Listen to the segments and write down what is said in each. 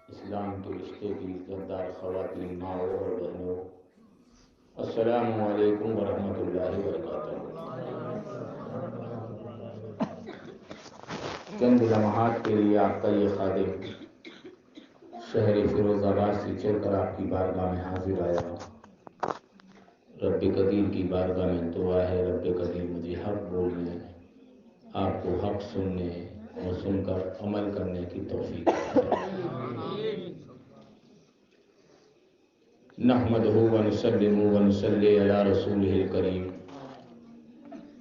اسلام کے رشتے کی عزتدار خواتین ماں اور بہنوں، السلام علیکم ورحمۃ اللہ وبرکاتہ۔ چند لمحات کے لیے آپ کا یہ خادم شہر فیروز آباد سے چل کر آپ کی بارگاہ میں حاضر آیا ہوں۔ رب قدیر کی بارگاہ میں دعا ہے، رب قدیر مجھے حق بولنے، آپ کو حق سننے اور سن کر عمل کرنے کی توفیق دے۔ نحمدہ ونسلم ونصلی علی رسولہ الکریم۔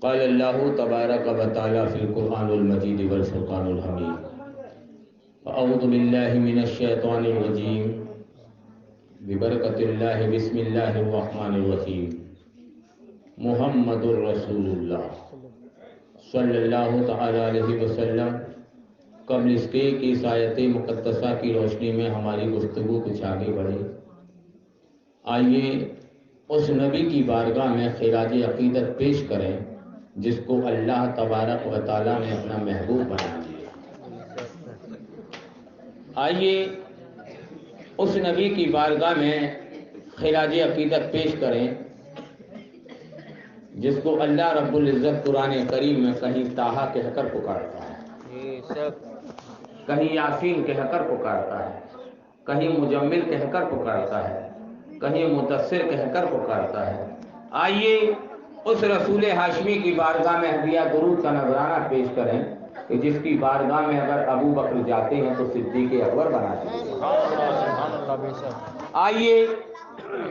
قال اللہ تبارک و تعالی فی القرآن المجید والفرقان الحمید۔ اعوذ باللہ من الشیطان الرجیم، ببرکۃ اللہ، بسم اللہ الرحمن الرحیم۔ محمد الرسول اللہ صلی اللہ تعالی علیہ وسلم۔ قبل اس کے کہ اس آیت مقدسہ کی روشنی میں ہماری گفتگو کچھ آگے بڑھے، آئیے اس نبی کی بارگاہ میں خراج عقیدت پیش کریں جس کو اللہ تبارک و تعالیٰ نے اپنا محبوب بنا دیا۔ آئیے اس نبی کی بارگاہ میں خراج عقیدت پیش کریں جس کو اللہ رب العزت قرآن کریم میں کہیں طٰہٰ کہہ کر پکارتا ہے، کہیں یاسین کہہ کر پکارتا ہے، کہیں مجمل کہہ کر پکارتا ہے، کہیں مدثر کہہ کر پکارتا ہے۔ آئیے اس رسول ہاشمی کی بارگاہ میں ہدیہ درود کا نذرانہ پیش کریں کہ جس کی بارگاہ میں اگر ابو بکر جاتے ہیں تو صدیق اکبر بنا دیتے ہیں۔ آئیے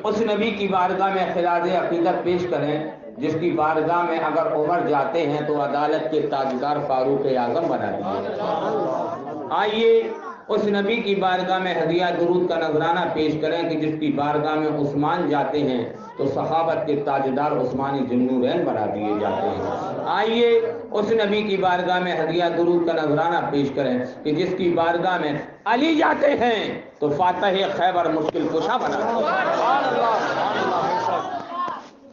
اس نبی کی بارگاہ میں خراج عقیدت پیش کریں جس کی بارگاہ میں اگر عمر جاتے ہیں تو عدالت کے تاجدار فاروق اعظم بنا دیتے ہیں۔ آئیے اس نبی کی بارگاہ میں ہدیہ درود کا نذرانہ پیش کریں کہ جس کی بارگاہ میں عثمان جاتے ہیں تو صحابت کے تاجدار عثمانی ذوالنورین بنا دیے جاتے ہیں۔ آئیے اس نبی کی بارگاہ میں ہدیہ درود کا نذرانہ پیش کریں کہ جس کی بارگاہ میں علی جاتے ہیں تو فاتح خیبر مشکل کشا بنا دیتے ہیں۔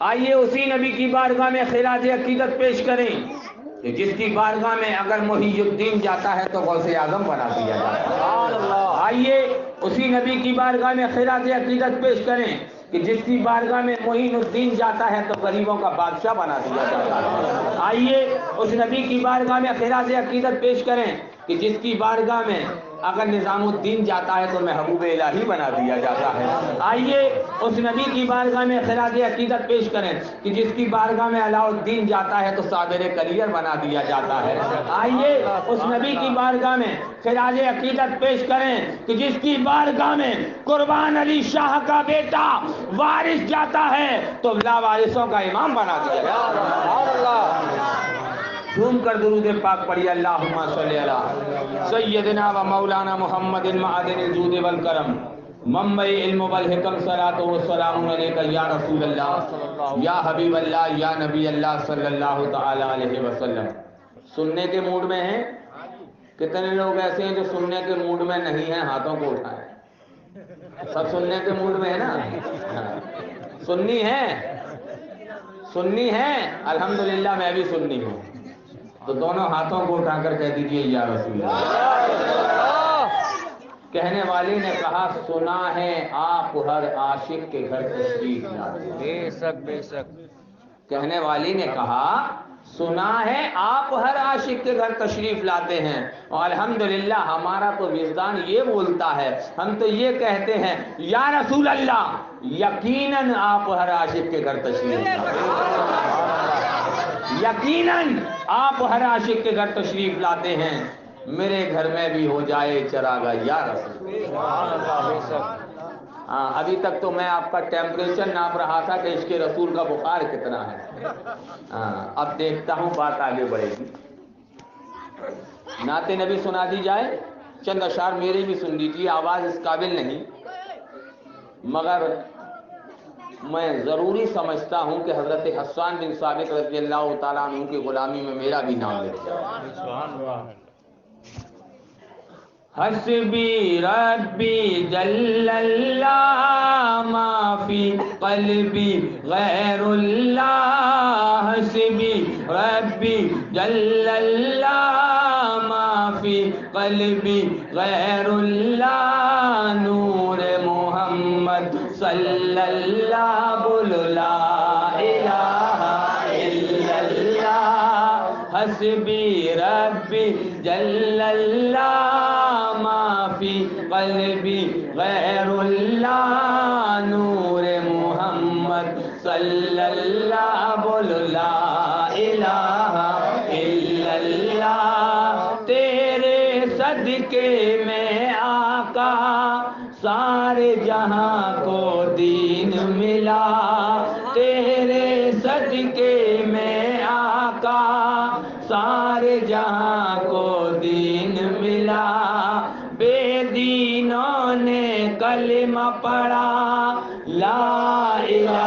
آئیے اسی نبی کی بارگاہ میں خراج عقیدت پیش کریں کہ جس کی بارگاہ میں اگر محی الدین جاتا ہے تو غوث اعظم بنا دیا جاتا ہے۔ آئیے اسی نبی کی بارگاہ میں خراج عقیدت پیش کریں کہ جس کی بارگاہ میں معین الدین جاتا ہے تو غریبوں کا بادشاہ بنا دیا جاتا ہے۔ آئیے اس نبی کی بارگاہ میں خراج عقیدت پیش کریں کہ جس کی بارگاہ میں اگر نظام الدین جاتا ہے تو محبوب الہی بنا دیا جاتا ہے۔ آئیے اس نبی کی بارگاہ میں خراج عقیدت پیش کریں کہ جس کی بارگاہ میں علاء الدین جاتا ہے تو صابر کلیر بنا دیا جاتا ہے۔ آئیے اس نبی کی بارگاہ میں خراج عقیدت پیش کریں کہ جس کی بارگاہ میں قربان علی شاہ کا بیٹا وارث جاتا ہے تو لاوارثوں کا امام بنا دیا جاتا ہے۔ جھوم کر درود پاک پڑھیے، اللہم صلی علی سیدنا و مولانا محمد معدن الجود والکرم منبع علم والحکم، صلاۃ و سلام علیک یا رسول اللہ، یا حبیب اللہ، یا نبی اللہ صلی اللہ تعالی علیہ وسلم۔ سننے کے موڈ میں ہیں؟ کتنے لوگ ایسے ہیں جو سننے کے موڈ میں نہیں ہیں؟ ہاتھوں کو اٹھائیں۔ سب سننے کے موڈ میں ہے نا؟ سنی ہے؟ سنی ہے؟ الحمدللہ میں بھی سنی ہوں، تو دونوں ہاتھوں کو اٹھا کر کہہ دیجئے یا رسول اللہ۔ کہنے والی نے کہا سنا ہے آپ ہر عاشق کے گھر تشریف لاتے ہیں۔ بے شک بے شک۔ کہنے والی نے کہا سنا ہے آپ ہر عاشق کے گھر تشریف لاتے ہیں، اور الحمدللہ ہمارا تو وجدان یہ بولتا ہے، ہم تو یہ کہتے ہیں یا رسول اللہ یقیناً آپ ہر عاشق کے گھر تشریف لاتے ہیں، یقیناً آپ ہر عاشق کے گھر تشریف لاتے ہیں، میرے گھر میں بھی ہو جائے چراغاں یا رسول اللہ۔ ابھی تک تو میں آپ کا ٹیمپریچر ناپ رہا تھا کہ عشق رسول کا بخار کتنا ہے، اب دیکھتا ہوں بات آگے بڑھے گی۔ نعت نبی سنا دی جائے، چند اشعار میرے بھی سن لیجیے، آواز اس قابل نہیں مگر میں ضروری سمجھتا ہوں کہ حضرت حسان بن ثابت رضی اللہ تعالیٰ عنہ کی غلامی میں میرا بھی نام لکھ جائے۔ حسبی ربی جل اللہ ما فی قلبی غیر اللہ، حسبی ربی جل اللہ ما فی قلبی غیر اللہ نور محمد صلی اللہ بولو لا الہ الا اللہ حسبی ربی جل اللہ ما فی قلبی غیر اللہ نور محمد صلی اللہ بولو لا الہ الا اللہ تیرے صدقے میں آقا سارے جہاں کو دین ملا تیرے صدقے میں آقا سارے جہاں کو دین ملا بے دینوں نے کلمہ پڑھا لا الہ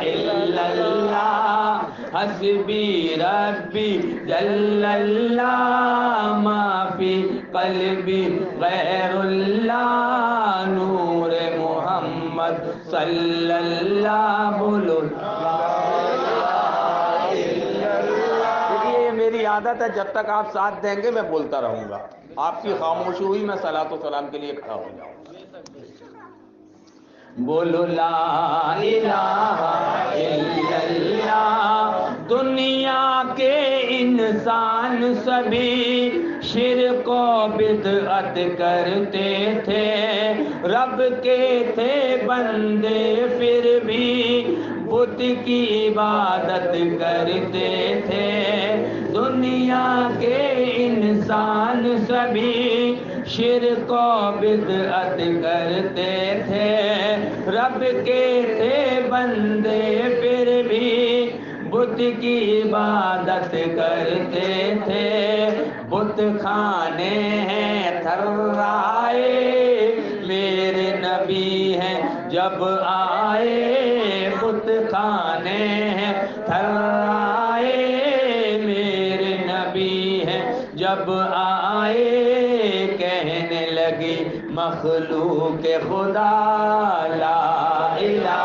الا اللہ حسبی ربی جل اللہ ما فی قلبی غیر اللہ نور محمد صلی اللہ بولو دیکھیے میری عادت ہے جب تک آپ ساتھ دیں گے میں بولتا رہوں گا آپ کی خاموشی ہوئی میں صلاۃ و سلام کے لیے کھڑا ہو جاؤں بولو لا الہ الا اللہ دنیا کے انسان سبھی شرک و بدعت کرتے تھے رب کے تھے بندے پھر بھی بت کی عبادت کرتے تھے دنیا کے انسان سبھی شرک و بدعت کرتے تھے رب کے تھے بندے پھر بھی بت کی عبادت کرتے تھے بت کھانے ہیں تھرائے میرے نبی ہیں جب آئے بت کھانے ہیں تھرائے میرے نبی ہیں جب آئے کہنے لگی مخلوق خدا لا الہ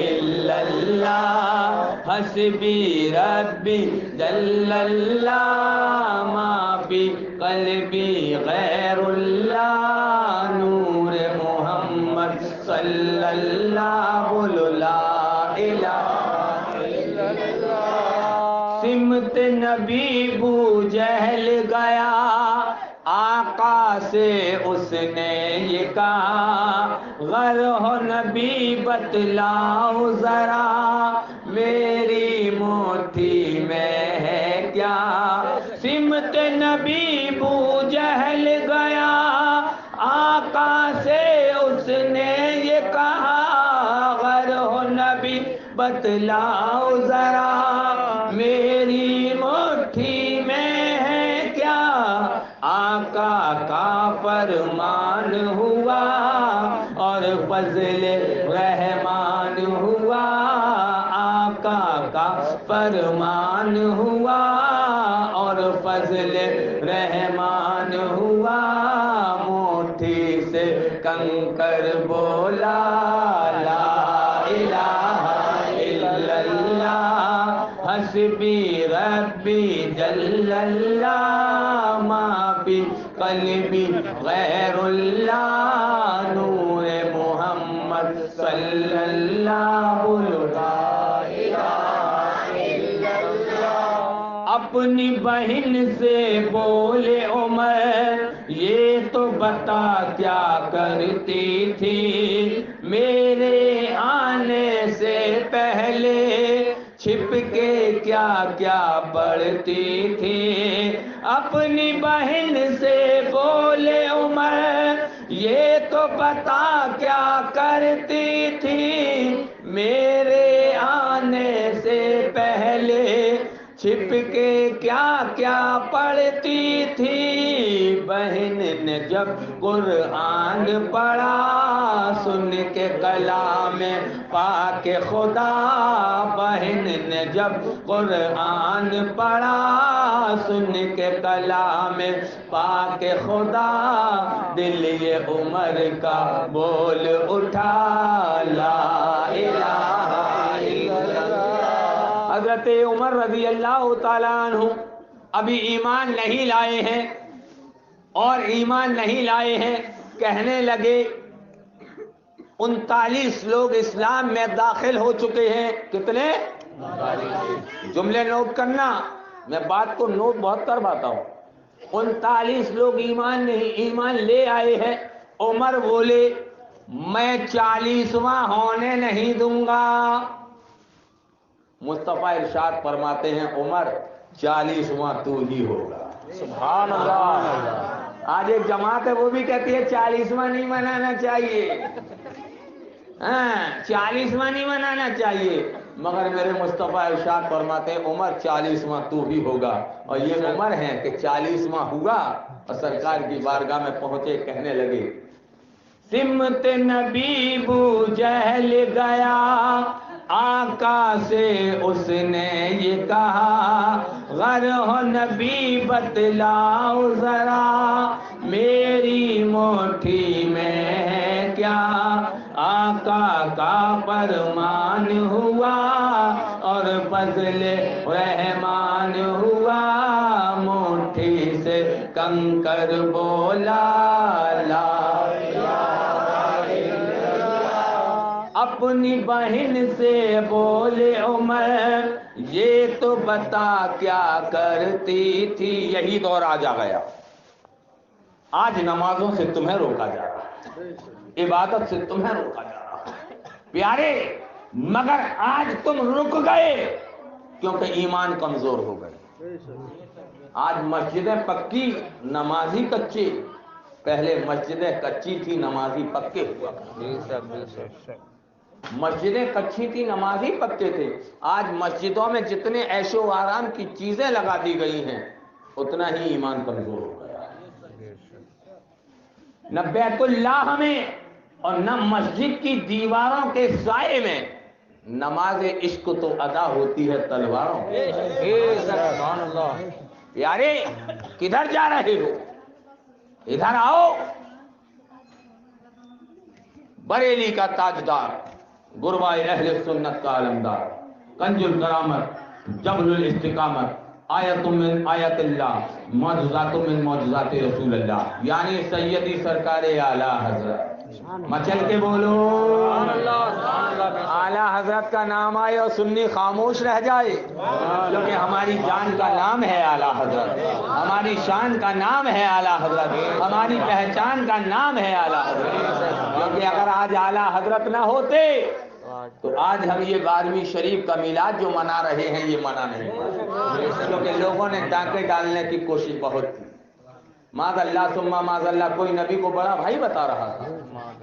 الا اللہ حسبی ربی جل اللہ ما فی قلبی غیر اللہ نور محمد صلی اللہ بولو لا الہ الا اللہ سمت نبی بو جہل گیا آقا سے اس نے یہ کہا غر ہو نبی بتلاؤ ذرا میری موٹھی میں ہے کیا سمت نبی بو جہل گیا آقا سے اس نے یہ کہا غر ہو نبی بتلاؤ ذرا میری موٹھی میں ہے کیا آقا کا فرمان ہوا اور فضل رحمان ہوا آقا کا فرمان ہوا اور فضل رحمان ہوا موٹھی سے کنکر بولا لا الہ الا اللہ حسبی ربی جل اللہ ما فی قلبی غیر اللہ نور محمد صلی اللہ لا الہ الا اللہ اپنی بہن سے بولے عمر یہ تو بتا کیا کرتی تھی میرے آنے سے پہلے چھپ کے کیا کیا پڑھتی تھی اپنی بہن سے بولے عمر یہ تو بتا کیا کرتی تھی میرے آنے سے پہلے چھپ کے کیا کیا پڑھتی تھی بہن نے جب قرآن پڑھا سن کے کلام پاک خدا بہن نے جب قرآن پڑھا سن کے کلام پاک خدا دل یہ عمر کا بول اٹھا لا الہ الا اللہ حضرت عمر رضی اللہ تعالیٰ عنہ ابھی ایمان نہیں لائے ہیں اور ایمان نہیں لائے ہیں. کہنے لگے 39 لوگ اسلام میں داخل ہو چکے ہیں. کتنے؟ جملے نوٹ کرنا، میں بات کو نوٹ بہت کرواتا ہوں. 39 لوگ ایمان لے آئے ہیں. عمر بولے میں 40واں ہونے نہیں دوں گا. مصطفیٰ ارشاد فرماتے ہیں عمر 40واں تو ہی ہوگا. سبحان اللہ. آج ایک جماعت ہے وہ بھی کہتی ہے 40واں نہیں منانا چاہیے، 40واں نہیں منانا چاہیے، مگر میرے مصطفیٰ ارشاد فرماتے ہیں عمر 40واں تو ہی ہوگا. اور یہ عمر ہے کہ 40واں ہوا اور سرکار کی بارگاہ میں پہنچے. کہنے لگے سمت نبی بو جہل گیا، آقا سے اس نے یہ کہا غر ہو نبی بتلاؤ ذرا، میری مٹھی میں ہے کیا آقا کا فرمان ہوا اور فضل رحمان ہوا. مٹھی سے کنکر بولا لا اپنی بہن سے بولے عمر یہ تو بتا کیا کرتی تھی. یہی دور آج آ گیا. آج نمازوں سے تمہیں روکا جا رہا ہے، عبادت سے تمہیں روکا جا رہا ہے پیارے، مگر آج تم رک گئے کیونکہ ایمان کمزور ہو گئے. آج مسجدیں پکی، نمازی کچے. پہلے مسجدیں کچی تھی، نمازی پکے ہوا. مسجدیں کچی تھی، نمازی پکے تھے. آج مسجدوں میں جتنے عیش و آرام کی چیزیں لگا دی گئی ہیں اتنا ہی ایمان کمزور ہو گیا. نہ بیت اللہ میں اور نہ مسجد کی دیواروں کے سائے میں نماز عشق تو ادا ہوتی ہے تلواروں. پیارے کدھر جا رہے ہو؟ ادھر آؤ. بریلی کا تاجدار، گروائے اہل سنت کا علمدار، کنج الکرامت، جبل الاستقامت، آیت من آیت اللہ، معجزات من معجزات رسول اللہ، یعنی سیدی سرکار اعلی حضرت. مچل کے بولو اعلی حضرت کا نام آئے اور سنی خاموش رہ جائے، کیونکہ ہماری جان کا نام ہے اعلی حضرت، ہماری شان کا نام ہے اعلی حضرت، ہماری پہچان کا نام ہے اعلی حضرت. کیونکہ اگر آج اعلی حضرت نہ ہوتے تو آج ہم یہ 12ویں شریف کا میلاد جو منا رہے ہیں یہ منا نہیں، کیونکہ لوگوں نے ڈاکے ڈالنے کی کوشش بہت کی. معاذ اللہ ثم معاذ اللہ. کوئی نبی کو بڑا بھائی بتا رہا تھا،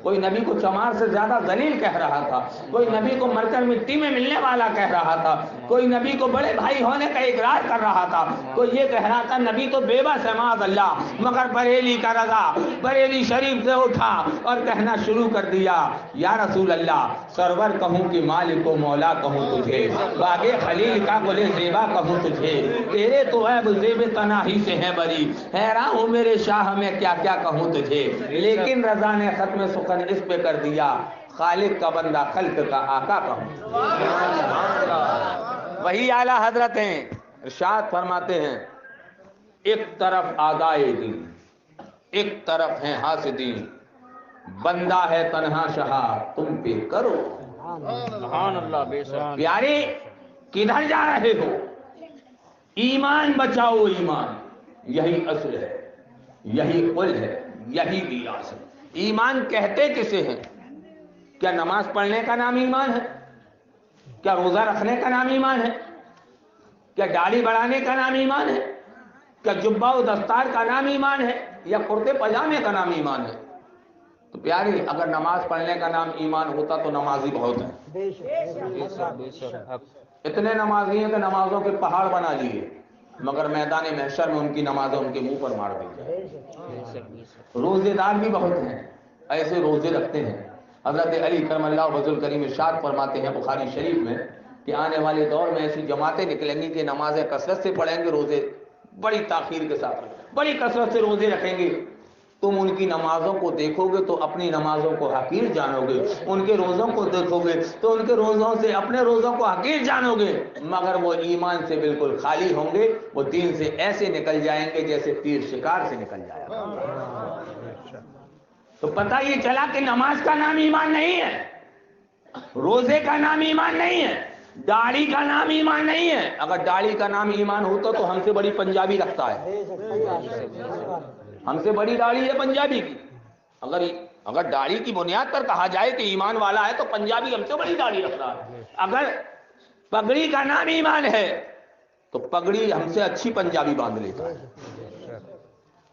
کوئی نبی کو چمار سے زیادہ ذلیل کہہ رہا تھا، کوئی نبی کو مرکز مٹی میں ملنے والا کہہ رہا تھا، کوئی نبی کو بڑے بھائی ہونے کا اقرار کر رہا تھا، کوئی یہ کہہ رہا تھا نبی تو بے بس ہے معاذ اللہ. مگر بریلی کا رضا بریلی شریف سے اٹھا اور کہنا شروع کر دیا یا رسول اللہ، سرور کہوں کہ مالک و مولا کہوں تجھے، باغ خلیل کا گل زیبا کہوں تجھے، تیرے تو عیب زیب تناہی سے ہے بری، حیران ہوں میرے شاہ میں کیا کیا کہوں تجھے. لیکن رضا نے ختم سخن اس پہ کر دیا خالق کا بندہ خلق کا آقا کہوں. وہی اعلی حضرت ہیں. ارشاد فرماتے ہیں ایک طرف اعدائے دین، ایک طرف ہیں حاسدین، بندہ ہے تنہا شہا تم پہ کرو. سبحان اللہ. بے شک پیارے کدھر جا رہے ہو؟ ایمان بچاؤ. ایمان یہی اصل ہے، یہی قل ہے، یہی میراث ہے. ایمان کہتے کسے ہیں؟ کیا نماز پڑھنے کا نام ایمان ہے؟ کیا روزہ رکھنے کا نام ایمان ہے؟ کیا داڑھی بڑھانے کا نام ایمان ہے؟ کیا جبہ و دستار کا نام ایمان ہے؟ یا کرتے پاجامے کا نام ایمان ہے؟ تو پیاری اگر نماز پڑھنے کا نام ایمان ہوتا تو نمازی بہت ہیں. اتنے نمازی ہیں کہ نمازوں کے پہاڑ بنا لیے، مگر میدان محشر میں ان کی نمازیں ان کے منہ پر مار دی جائے. روزے دار بھی بہت ہیں، ایسے روزے رکھتے ہیں. حضرت علی کرم اللہ وجہ الکریم ارشاد فرماتے ہیں بخاری شریف میں کہ آنے والے دور میں ایسی جماعتیں نکلیں گی کہ نمازیں کثرت سے پڑھیں گے، روزے بڑی تاخیر کے ساتھ، بڑی کثرت سے روزے رکھیں گے. تم ان کی نمازوں کو دیکھو گے تو اپنی نمازوں کو حقیر جانو گے، ان کے روزوں کو دیکھو گے تو ان کے روزوں سے اپنے روزوں کو حقیر جانو گے، مگر وہ ایمان سے بالکل خالی ہوں گے، وہ دین سے ایسے نکل جائیں گے جیسے تیر شکار سے نکل جائے گا۔ تو پتہ یہ چلا کہ نماز کا نام ایمان نہیں ہے، روزے کا نام ایمان نہیں ہے، داڑھی کا نام ایمان نہیں ہے۔ اگر داڑھی کا نام ایمان ہوتا تو ہم سے بڑی پنجابی رکھتا ہے، ہم سے بڑی داڑھی ہے پنجابی کی۔ اگر داڑھی کی بنیاد پر کہا جائے کہ ایمان والا ہے تو پنجابی ہم سے بڑی داڑھی رکھتا ہے۔ اگر پگڑی کا نام ایمان ہے تو پگڑی ہم سے اچھی پنجابی باندھ لیتا ہے۔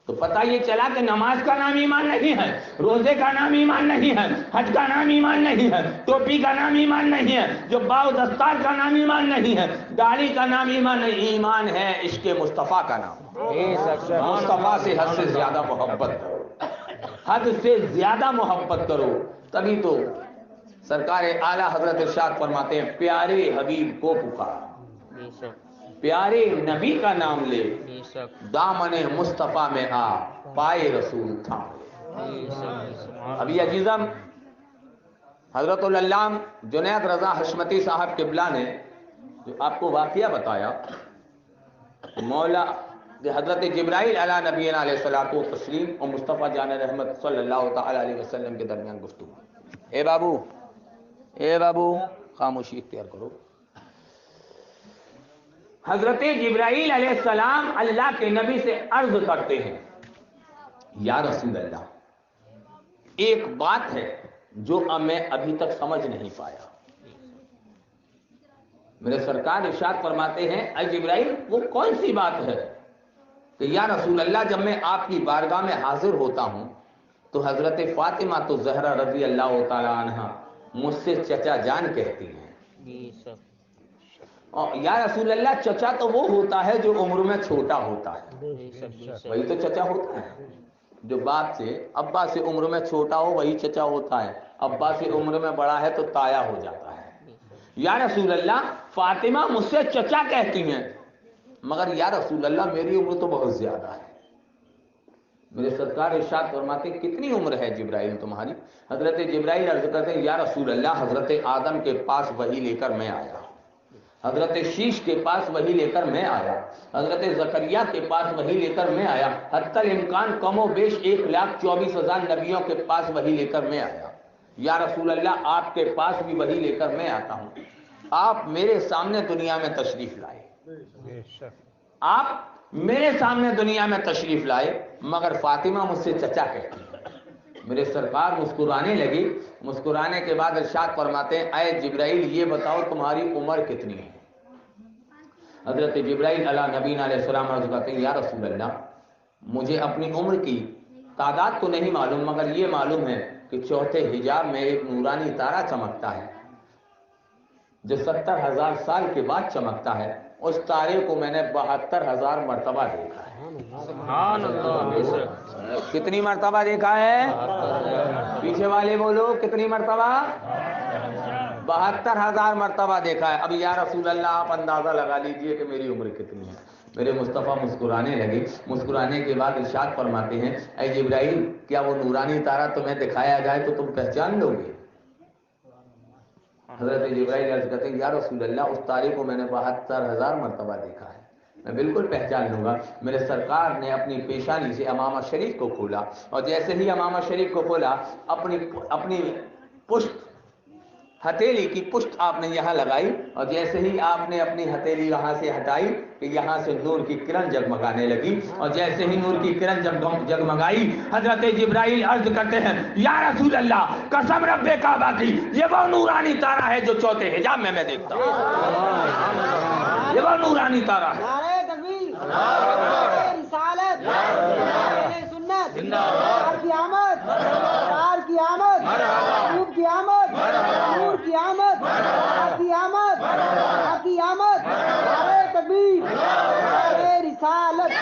تو پتہ یہ چلا کہ نماز کا نام ایمان نہیں ہے، روزے کا نام ایمان نہیں ہے، حج کا نام ایمان نہیں ہے، ٹوپی کا نام ایمان نہیں ہے، جو باؤ دستار کا نام ایمان نہیں ہے، داڑھی کا نام ایمان نہیں، ایمان ہے عشق مصطفیٰ کا نام۔ مصطفیٰ سے حد سے زیادہ محبت کرو، حد سے زیادہ محبت کرو، تبھی تو سرکار اعلیٰ حضرت ارشاد فرماتے ہیں پیارے حبیب کو پکار، پیارے نبی کا نام لے، دامن مصطفیٰ میں آ، پائے رسول تھام لے۔ ابھی عزیزم حضرت العلامہ جنید رضا حشمتی صاحب قبلہ نے جو آپ کو واقعہ بتایا، مولا حضرت جبرائیل علیہ نبینا علیہ الصلوۃ والتسلیم اور مصطفیٰ جان رحمت صلی اللہ تعالی علیہ وسلم کے درمیان گفتگو۔ اے بابو خاموشی اختیار کرو۔ حضرت جبرائیل علیہ السلام اللہ کے نبی سے عرض کرتے ہیں یا رسول اللہ، ایک بات ہے جو میں ابھی تک سمجھ نہیں پایا۔ میرے سرکار ارشاد فرماتے ہیں اے جبرائیل وہ کون سی بات ہے؟ کہ یا رسول اللہ جب میں آپ کی بارگاہ میں حاضر ہوتا ہوں تو حضرت فاطمہ تو زہرا رضی اللہ تعالی عنہا مجھ سے چچا جان کہتی ہیں۔ اور یا رسول اللہ چچا تو وہ ہوتا ہے جو عمر میں چھوٹا ہوتا ہے، وہی تو چچا ہوتا ہے۔ جو باپ سے ابا سے عمر میں چھوٹا ہو وہی چچا ہوتا ہے، ابا سے عمر میں بڑا ہے تو تایا ہو جاتا ہے۔ یا رسول اللہ فاطمہ مجھ سے چچا کہتی ہیں، مگر یا رسول اللہ میری عمر تو بہت زیادہ ہے۔ میرے سرکار ارشاد فرماتے کتنی عمر ہے جبرائیل تمہاری؟ حضرت جبرائیل عرض کرتے ہیں یا رسول اللہ حضرت آدم کے پاس وہی لے کر میں آیا، حضرت شیش کے پاس وہی لے کر میں آیا، حضرت زکریا کے پاس وہی لے کر میں آیا، حتی الامکان کم و بیش 1,24,000 نبیوں کے پاس وہی لے کر میں آیا۔ یا رسول اللہ آپ کے پاس بھی وہی لے کر میں آتا ہوں۔ آپ میرے سامنے دنیا میں تشریف لائے، آپ میرے سامنے دنیا میں تشریف لائے، مگر فاطمہ مجھ سے چچا کہتی ہے۔ میرے سرکار مسکرانے لگی، مسکرانے کے بعد ارشاد فرماتے ہیں اے جبرائیل یہ بتاؤ تمہاری عمر کتنی ہے؟ حضرت جبرائیل علیہ نبینا علیہ السلام عرض کرتے ہیں یا رسول اللہ مجھے اپنی عمر کی تعداد تو نہیں معلوم، مگر یہ معلوم ہے کہ چوتھے حجاب میں ایک نورانی تارا چمکتا ہے جو 70,000 سال کے بعد چمکتا ہے، اس تارے کو میں نے 72,000 مرتبہ دیکھا ہے۔ سبحان اللہ، کتنی مرتبہ دیکھا ہے؟ پیچھے والے بولو کتنی مرتبہ؟ 72,000 مرتبہ دیکھا ہے۔ اب یا رسول اللہ آپ اندازہ لگا لیجئے کہ میری عمر کتنی ہے۔ میرے مصطفیٰ مسکرانے لگے، مسکرانے کے بعد ارشاد فرماتے ہیں اے جبرائیل کیا وہ نورانی تارا تمہیں دکھایا جائے تو تم پہچان لو گے؟ حضرت جبرائیل عرض کرتے ہیں یا رسول اللہ اس تارے کو میں نے 72,000 مرتبہ دیکھا ہے، میں بالکل پہچان لوں گا۔ میرے سرکار نے اپنی پیشانی سے امامہ شریف کو کھولا، اور جیسے ہی امامہ شریف کو کھولا اپنی پشت ہتھیلی کی پشت آپ نے یہاں لگائی، اور جیسے ہی آپ نے اپنی ہتھیلی یہاں سے ہٹائی کہ یہاں سے نور کی کرن جگمگانے لگی، اور جیسے ہی نور کی کرن جگمگائی حضرت جبرائیل عرض کرتے ہیں یا رسول اللہ قسم رب کعبہ کی یہ وہ نورانی تارا ہے جو چوتھے حجاب میں دیکھتا ہوں، یہ وہ نورانی تارا ہے۔ نعرہ تکبیر، نعرہ رسالت، نعرہ سنت، سرکار کی آمد، سرکار کی آمد، محبوب کی آمد، نور کی آمد، حق کی آمد، حق کی آمد، نعرہ تکبیر، نعرہ رسالت۔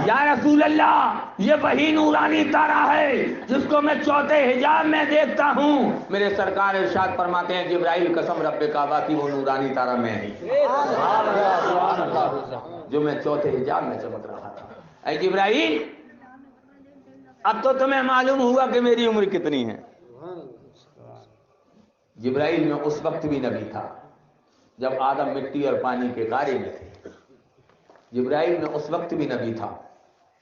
یا رسول اللہ یہ وہی نورانی تارا ہے جس کو میں چوتھے حجاب میں دیکھتا ہوں۔ میرے سرکار ارشاد فرماتے ہیں جبرائیل قسم رب کعبہ کی وہ نورانی تارا میں ہی جو میں چوتھے حجاب میں چمک رہا تھا۔ اے جبرائیل اب تو تمہیں معلوم ہوا کہ میری عمر کتنی ہے۔ جبرائیل میں اس وقت بھی نبی تھا جب آدم مٹی اور پانی کے غارے میں تھے۔ جبرائیل میں اس وقت بھی نبی تھا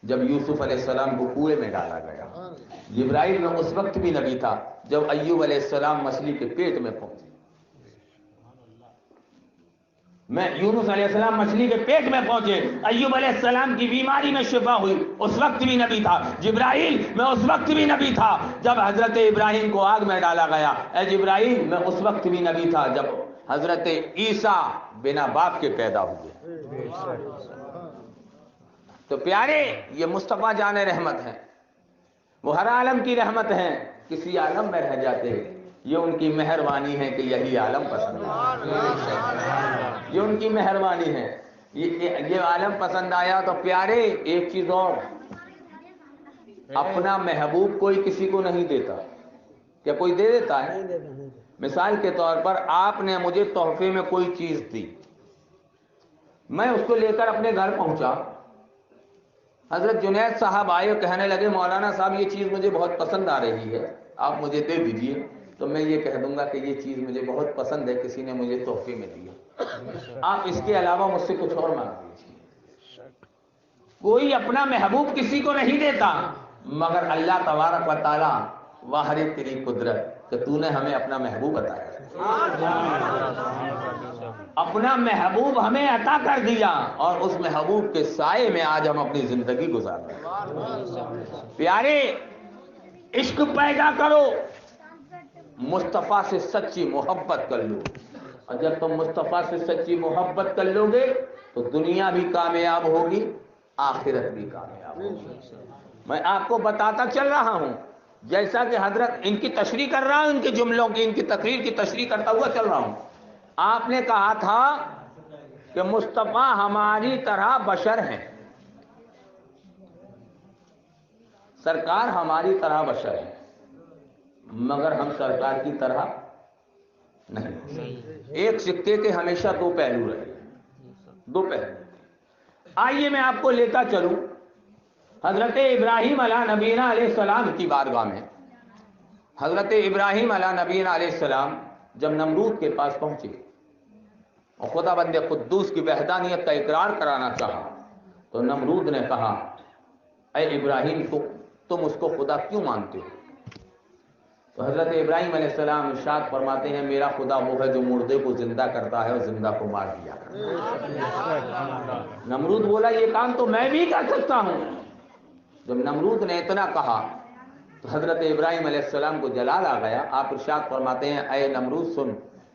جب یوسف علیہ السلام کو کنویں میں ڈالا گیا۔ جبرائیل میں اس وقت بھی نبی تھا جب ایوب علیہ السلام مچھلی کے پیٹ میں پہنچے۔ میں یونس علیہ السلام مچھلی کے پیٹ میں پہنچے، ایوب علیہ السلام کی بیماری میں شفا ہوئی، اس وقت بھی نبی تھا۔ جبرائیل میں اس وقت بھی نبی تھا جب حضرت ابراہیم کو آگ میں ڈالا گیا۔ اے جبرائیل میں اس وقت بھی نبی تھا جب حضرت عیسیٰ بنا باپ کے پیدا ہوئے۔ تو پیارے، یہ مصطفیٰ جان رحمت ہیں، وہ ہر عالم کی رحمت ہیں، کسی عالم میں رہ جاتے ہیں، یہ ان کی مہربانی ہے کہ یہی عالم پسند آیا۔ یہ ان کی مہربانی ہے، یہ عالم پسند آیا۔ تو پیارے ایک چیز اور، اپنا محبوب کوئی کسی کو نہیں دیتا، کیا کوئی دے دیتا ہے؟ مثال کے طور پر آپ نے مجھے تحفے میں کوئی چیز دی، میں اس کو لے کر اپنے گھر پہنچا، حضرت جنید صاحب آئے اور کہنے لگے مولانا صاحب یہ چیز مجھے بہت پسند آ رہی ہے، آپ مجھے دے دیجئے، تو میں یہ کہہ دوں گا کہ یہ چیز مجھے بہت پسند ہے، کسی نے مجھے تحفے میں دیا، آپ اس کے علاوہ مجھ سے کچھ اور مانگ لیجیے۔ کوئی اپنا محبوب کسی کو نہیں دیتا، مگر اللہ تبارک و تعالی واہر تیری قدرت کہ تو نے ہمیں اپنا محبوب عطا کر اپنا محبوب ہمیں عطا کر دیا، اور اس محبوب کے سائے میں آج ہم اپنی زندگی گزار رہے ہیں۔ پیارے، عشق پیدا کرو، مصطفیٰ سے سچی محبت کر لو، اور جب تم مصطفیٰ سے سچی محبت کر لو گے تو دنیا بھی کامیاب ہوگی، آخرت بھی کامیاب ہوگی۔ میں آپ کو بتاتا چل رہا ہوں، جیسا کہ حضرت ان کی تشریح کر رہا ہوں، ان کے جملوں کی، ان کی تقریر کی تشریح کرتا ہوا چل رہا ہوں۔ آپ نے کہا تھا کہ مصطفیٰ ہماری طرح بشر ہیں، سرکار ہماری طرح بشر ہیں، مگر ہم سرکار کی طرح نہیں۔ ایک سکے کے ہمیشہ دو پہلو رہے، دو پہلو۔ آئیے میں آپ کو لیتا چلوں حضرت ابراہیم علیہ نبینا علیہ السلام کی بارگاہ میں۔ حضرت ابراہیم علیہ نبینا علیہ السلام جب نمرود کے پاس پہنچے اور خدا بند قدوس کی وحدانیت کا اقرار کرانا چاہا، تو نمرود نے کہا اے ابراہیم کو تم اس کو خدا کیوں مانتے ہو؟ تو حضرت ابراہیم علیہ السلام ارشاد فرماتے ہیں میرا خدا وہ ہے جو مردے کو زندہ کرتا ہے اور زندہ کو مار دیا کرتا ہے۔ نمرود بولا یہ کام تو میں بھی کر سکتا ہوں۔ جب نمرود نے اتنا کہا تو حضرت ابراہیم علیہ السلام کو جلال آ گیا۔ آپ ارشاد فرماتے ہیں اے نمرود سن،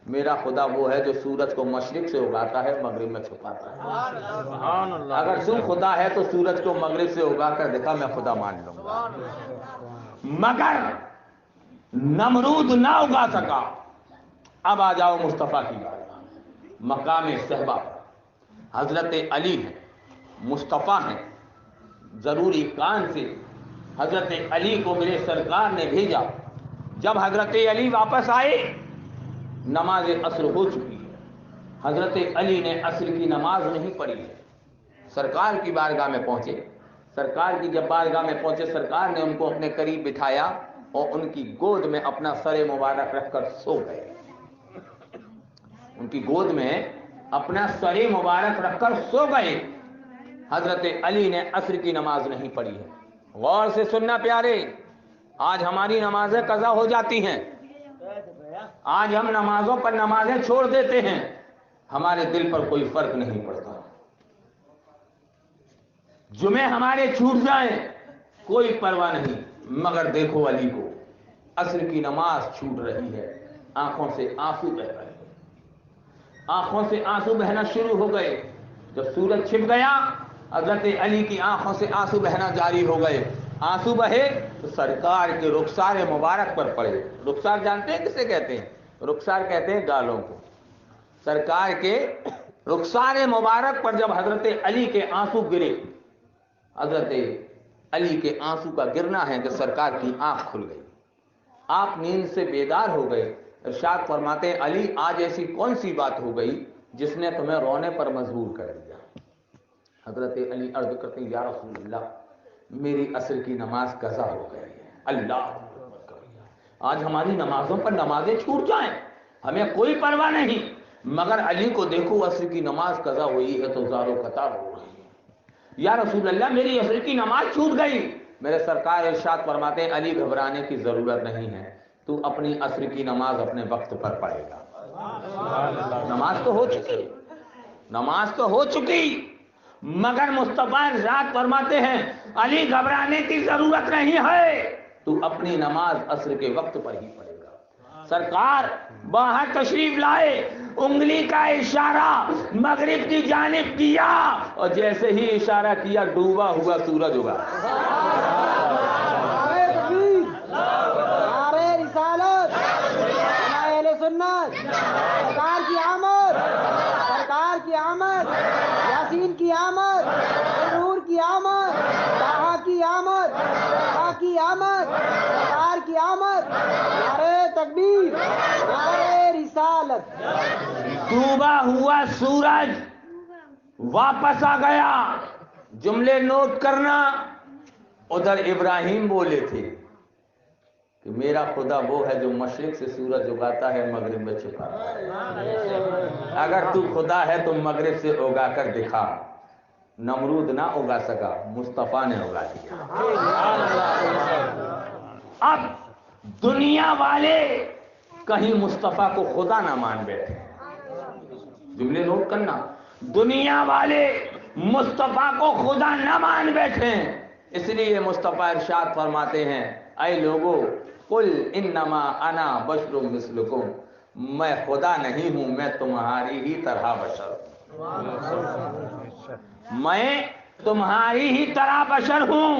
میرا خدا وہ ہے جو سورج کو مشرق سے اگاتا ہے مغرب میں چھپاتا ہے۔ اگر تو خدا ہے تو سورج کو مغرب سے اگا کر دکھا، میں خدا مان لوں گا۔ مگر نمرود نہ اگا سکا۔ اب آ جاؤ مصطفیٰ کی بات، مقام صحبہ حضرت علی ہیں، مصطفیٰ ہیں، ضروری کان سے حضرت علی کو میرے سرکار نے بھیجا۔ جب حضرت علی واپس آئے نماز عصر ہو چکی ہے، حضرت علی نے عصر کی نماز نہیں پڑھی ہے، سرکار کی بارگاہ میں پہنچے۔ سرکار کی جب بارگاہ میں پہنچے، سرکار نے ان کو اپنے قریب بٹھایا اور ان کی گود میں اپنا سر مبارک رکھ کر سو گئے۔ ان کی گود میں اپنا سر مبارک رکھ کر سو گئے۔ حضرت علی نے عصر کی نماز نہیں پڑھی ہے۔ غور سے سننا پیارے، آج ہماری نمازیں قضا ہو جاتی ہیں، آج ہم نمازوں پر نمازیں چھوڑ دیتے ہیں، ہمارے دل پر کوئی فرق نہیں پڑتا۔ جمعے ہمارے چھوٹ جائیں کوئی پرواہ نہیں، مگر دیکھو علی کو، عصر کی نماز چھوٹ رہی ہے، آنکھوں سے آنسو بہ رہے ہیں، آنکھوں سے آنسو بہنا شروع ہو گئے۔ جب سورج چھپ گیا حضرت علی کی آنکھوں سے آنسو بہنا جاری ہو گئے۔ آنسو بہے تو سرکار کے رخسار مبارک پر پڑے۔ رخسار جانتے ہیں کسے کہتے ہیں؟ رخسار کہتے ہیں گالوں کو۔ سرکار کے رخسار مبارک پر جب حضرت علی کے آنسو گرے، حضرت علی کے آنسو کا گرنا ہے کہ سرکار کی آنکھ کھل گئی، آپ نیند سے بیدار ہو گئے۔ ارشاد فرماتے ہیں علی آج ایسی کون سی بات ہو گئی جس نے تمہیں رونے پر مجبور کر دیا؟ حضرت علی عرض کرتے ہیں یا رسول اللہ، میری عصر کی نماز قضا ہو گئی ہے. اللہ آج ہماری نمازوں پر نمازیں چھوٹ جائیں ہمیں کوئی پرواہ نہیں، مگر علی کو دیکھو عصر کی نماز قضا ہوئی ہے تو زارو قطار ہو رہی ہے. یا رسول اللہ میری عصر کی نماز چھوٹ گئی. میرے سرکار ارشاد فرماتے ہیں علی گھبرانے کی ضرورت نہیں ہے، تو اپنی عصر کی نماز اپنے وقت پر پڑھے گا. نماز تو ہو چکی، نماز تو ہو چکی، مگر مصطفیٰ ارشاد فرماتے ہیں علی گھبرانے کی ضرورت نہیں ہے، تو اپنی نماز عصر کے وقت پر ہی پڑھے گا. سرکار باہر تشریف لائے، انگلی کا اشارہ مغرب کی جانب کیا اور جیسے ہی اشارہ کیا ڈوبا ہوا سورج اگا. نعرہ تکبیر، نعرہ رسالت، نعرہ اہل سنت، سرکار کی آمد، سرکار کی آمد، یاسین کی آمد، نور کی آمد، طٰہٰ کی آمد، طٰہٰ کی آمد، سرکار کی آمد. نعرہ تکبیر، نعرہ رسالت. ڈوبا ہوا سورج واپس آ گیا. جملے نوٹ کرنا. ادھر ابراہیم بولے تھے کہ میرا خدا وہ ہے جو مشرق سے سورج اگاتا ہے مغرب میں چھپاتا ہے. اگر تو خدا ہے تو مغرب سے اگا کر دکھا. نمرود نہ اگا سکا، مصطفیٰ نے اگا دیا. اب دنیا والے کہیں مصطفیٰ کو خدا نہ مان بیٹھے. جملے نوٹ کرنا. دنیا والے مصطفیٰ کو خدا نہ مان بیٹھے، اس لیے مصطفیٰ ارشاد فرماتے ہیں اے لوگو قل انما انا بشر مثلکم، میں خدا نہیں ہوں، میں تمہاری ہی طرح بشر ہوں. میں تمہاری ہی طرح بشر ہوں،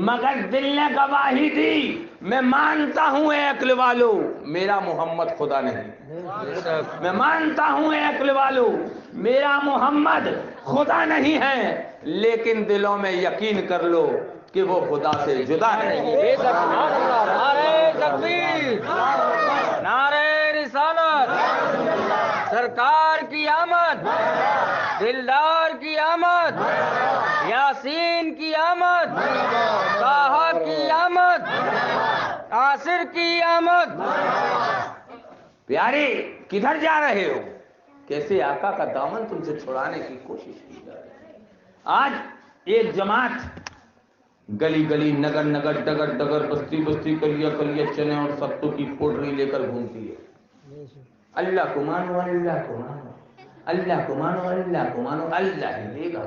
مگر دل نے گواہی دی. میں مانتا ہوں اے عقل والو میرا محمد خدا نہیں. میں مانتا ہوں اے عقل والو میرا محمد خدا نہیں ہے، لیکن دلوں میں یقین کر لو کہ وہ خدا سے جدا نہیں. نعرہ تکبیر، نعرہ رسالت، سرکار کی آمد، دلدار کی آمد، یاسین کی آمد، طٰہٰ کی آمد، عاصر کی آمد. پیارے کدھر جا رہے ہو؟ کیسے آقا کا دامن تم سے چھڑانے کی کوشش کی جا رہی ہے. آج ایک جماعت گلی گلی نگر نگر ڈگر ڈگر بستی بستی کلیا کلیا چنے اور ستو کی پوٹری لے کر گھومتی ہے. اللہ کو مانو، اللہ کو مانو، اللہ کو مانو، اللہ کو مانو، اللہ ہی دے گا.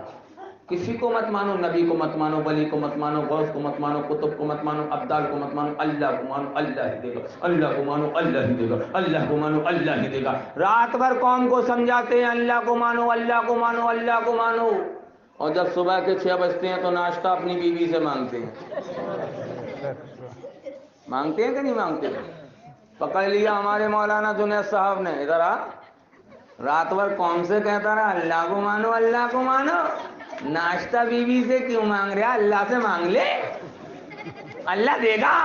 کسی کو مت مانو، نبی کو مت مانو، ولی کو مت مانو، غوث کو مت مانو، قطب کو مت مانو، ابدال کو مت مانو، اللہ کو مانو، اللہ ہی دے گا. اللہ کو مانو، اللہ ہی دے گا. اللہ کو مانو، اللہ ہی دے گا. رات بھر قوم کو سمجھاتے ہیں اللہ کو مانو، اللہ کو مانو، اللہ کو مانو، اور جب صبح کے 6 بجتے ہیں تو ناشتہ اپنی بیوی سے مانگتے ہیں. مانگتے ہیں کہ نہیں مانگتے؟ پکڑ لیا ہمارے مولانا جنید صاحب نے. ادھر آ. رات بھر قوم سے کہتا رہا اللہ کو مانو، اللہ کو مانو، ناشتہ بیوی سے کیوں مانگ رہا؟ اللہ سے مانگ لے، اللہ دے گا.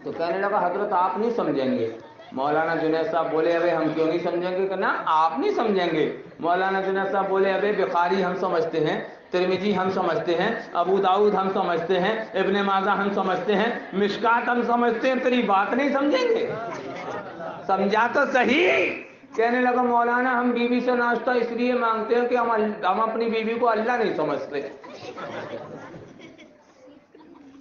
تو کہنے لگا حضرت آپ نہیں سمجھیں گے. مولانا جنید صاحب بولے ابے ہم کیوں نہیں سمجھیں گے؟ کہ نا آپ نہیں سمجھیں گے. مولانا جنید صاحب بولے ابے بخاری ہم سمجھتے ہیں، ترمذی ہم سمجھتے ہیں، ابو داؤد ہم سمجھتے ہیں، ابن ماجہ ہم سمجھتے ہیں، مشکات ہم سمجھتے ہیں، تیری بات نہیں سمجھیں گے؟ سمجھا تو صحیح. کہنے لگا مولانا ہم بیوی سے ناشتہ اس لیے مانگتے ہیں کہ ہم اپنی بیوی کو اللہ نہیں سمجھتے.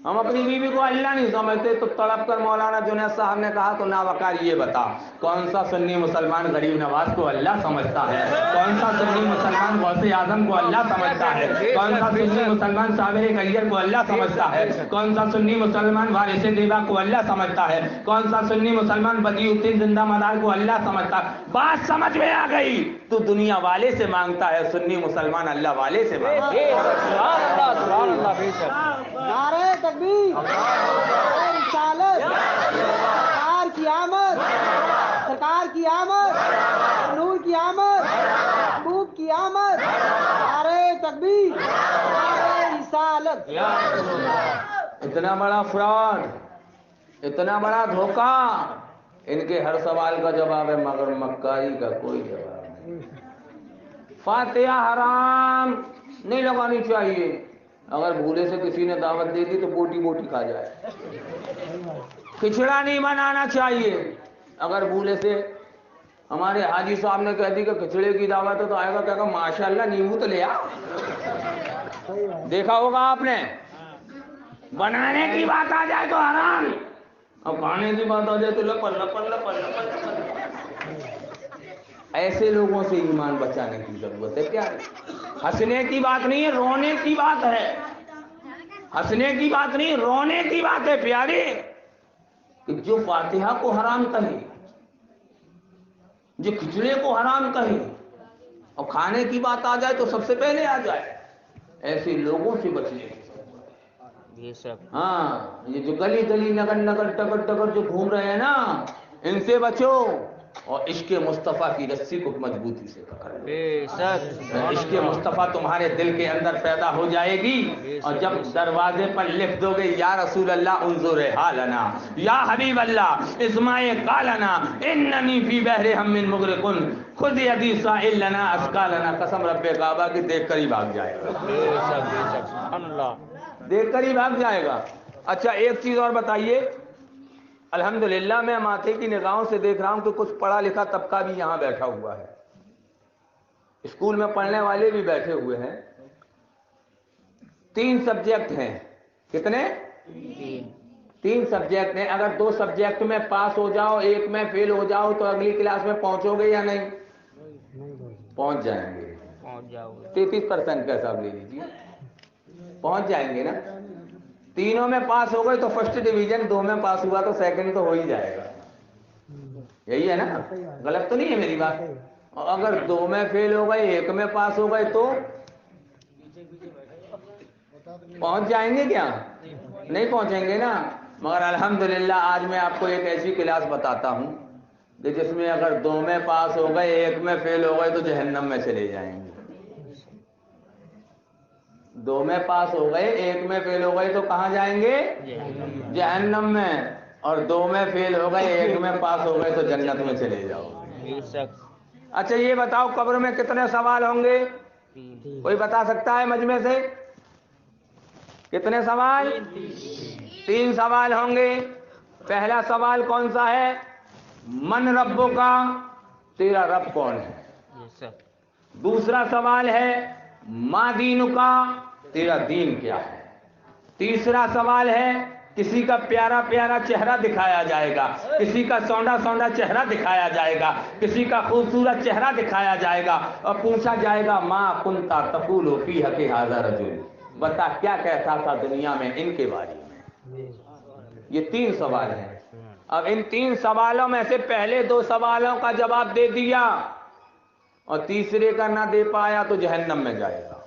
ہم اپنی بیوی کو اللہ نہیں سمجھتے. تو تڑپ کر مولانا جنید صاحب نے کہا تو ناوقار یہ بتا کون سا سنی مسلمان غریب نواز کو اللہ سمجھتا ہے؟ کون سا سنی مسلمان غوث اعظم کو اللہ سمجھتا ہے؟ کون سا سنی مسلمان صابر غیر کو اللہ سمجھتا ہے؟ کون سا سنی مسلمان وارث دیوا کو اللہ سمجھتا ہے؟ کون سا سنی مسلمان بدیع الدین زندہ مدار کو اللہ سمجھتا ہے؟ بات سمجھ میں آ گئی. تو دنیا والے سے مانگتا ہے، سنی مسلمان اللہ والے سے مانگتا ہے. سبحان اللہ، بے شک. نعرہ تکبیر، نعرہ رسالت، سرکار کی آمد، سرکار کی آمد، نور کی آمد، محبوب کی آمد. نعرہ تکبیر، نعرہ رسالت. اتنا بڑا فراڈ، اتنا بڑا دھوکہ، ان کے ہر سوال کا جواب ہے مگر مکاری کا کوئی جواب نہیں. فاتحہ حرام نہیں لگانی چاہیے. اگر بھولے سے کسی نے دعوت دے دی تو بوٹی بوٹی کھا جائے. کھچڑا نہیں بنانا چاہیے. اگر بھولے سے ہمارے حاجی صاحب نے کہہ دی کہ کھچڑے کی دعوت ہے تو آئے گا کہے گا ماشاء اللہ نیمبو تو لے آ. دیکھا ہوگا آپ نے. بنانے کی بات آ جائے تو حرام, اور کھانے کی بات آ جائے تو لپن لپن لپن لپن. ایسے لوگوں سے ایمان بچانے کی ضرورت ہے. کیا ہنسنے کی بات نہیں ہے, رونے کی بات ہے. ہنسنے کی بات نہیں, رونے کی بات ہے پیارے. کہ جو فاتحہ کو حرام کہے, جو کھچڑے کو حرام کہے, اور کھانے کی بات آ جائے تو سب سے پہلے آ جائے. ایسے لوگوں سے بچنے کی ضرورت ہے. یہ سب ہاں, یہ جو گلی گلی نگر نگر ٹگر ٹگر جو گھوم رہے ہیں نا, ان سے بچو اور عشق مصطفیٰ کی رسی کو مضبوطی سے پکڑ لو. بے شک عشق مصطفیٰ تمہارے دل کے اندر پیدا ہو جائے گی, اور جب دروازے پر لکھ دو گے یا رسول اللہ انظر حالنا, یا حبیب اللہ اسمع قالنا, اننی فی بحر ہم من مغرقن خذ یدی ساحل لنا اسقالنا. قسم رب کعبہ کی دیکھ کر ہی بھاگ جائے گا. بے شک سبحان اللہ. دیکھ کر ہی بھاگ جائے گا. اچھا ایک چیز اور بتائیے, الحمدللہ میں ماتھے کی نگاہوں سے دیکھ رہا ہوں کہ کچھ پڑھا لکھا طبقہ بھی یہاں بیٹھا ہوا ہے. اسکول میں پڑھنے والے بھی بیٹھے ہوئے ہیں. 3 سبجیکٹ ہیں. کتنے؟ 3 سبجیکٹ ہیں. اگر 2 سبجیکٹ میں پاس ہو جاؤ, ایک میں فیل ہو جاؤ, تو اگلی کلاس میں پہنچو گے یا نہیں؟ پہنچ جائیں گے. پہنچ جاؤ گے. 33% کا حساب لے لیجیے, پہنچ جائیں گے نا. 3 میں پاس ہو گئے تو فرسٹ ڈویژن, 2 میں پاس ہوا تو سیکنڈ تو ہو ہی جائے گا. یہی ہے نا, غلط تو نہیں ہے میری بات؟ اور اگر 2 میں فیل ہو گئے, 1 میں پاس ہو گئے تو پہنچ جائیں گے کیا؟ نہیں پہنچیں گے نا. مگر الحمدللہ آج میں آپ کو ایک ایسی کلاس بتاتا ہوں کہ جس میں اگر 2 میں پاس ہو گئے, 1 میں فیل ہو گئے تو جہنم میں چلے جائیں گے. 2 میں پاس ہو گئے, 1 میں فیل ہو گئے تو کہاں جائیں گے؟ جہنم میں. اور 2 میں فیل ہو گئے, 1 میں پاس ہو گئے تو جنت میں چلے جاؤ. بے شک. اچھا یہ بتاؤ قبر میں کتنے سوال ہوں گے؟ کوئی بتا سکتا ہے مجمع سے؟ کتنے سوال؟ 3 سوال ہوں گے. پہلا سوال کون سا ہے؟ من ربو کا, تیرا رب کون ہے؟ یہ سب. دوسرا سوال ہے ما دین کا, تیرا دین کیا ہے؟ تیسرا سوال ہے کسی کا پیارا پیارا چہرہ دکھایا جائے گا, کسی کا سونڈا سونڈا چہرہ دکھایا جائے گا, کسی کا خوبصورت چہرہ دکھایا جائے گا, اور پوچھا جائے گا ما کنتا تقول فی حق ھذا رجل, بتا کیا کہتا تھا دنیا میں ان کے بارے میں. یہ 3 سوال ہیں. اب ان 3 سوالوں میں سے پہلے 2 سوالوں کا جواب دے دیا اور تیسرے کا نہ دے پایا تو جہنم میں جائے گا.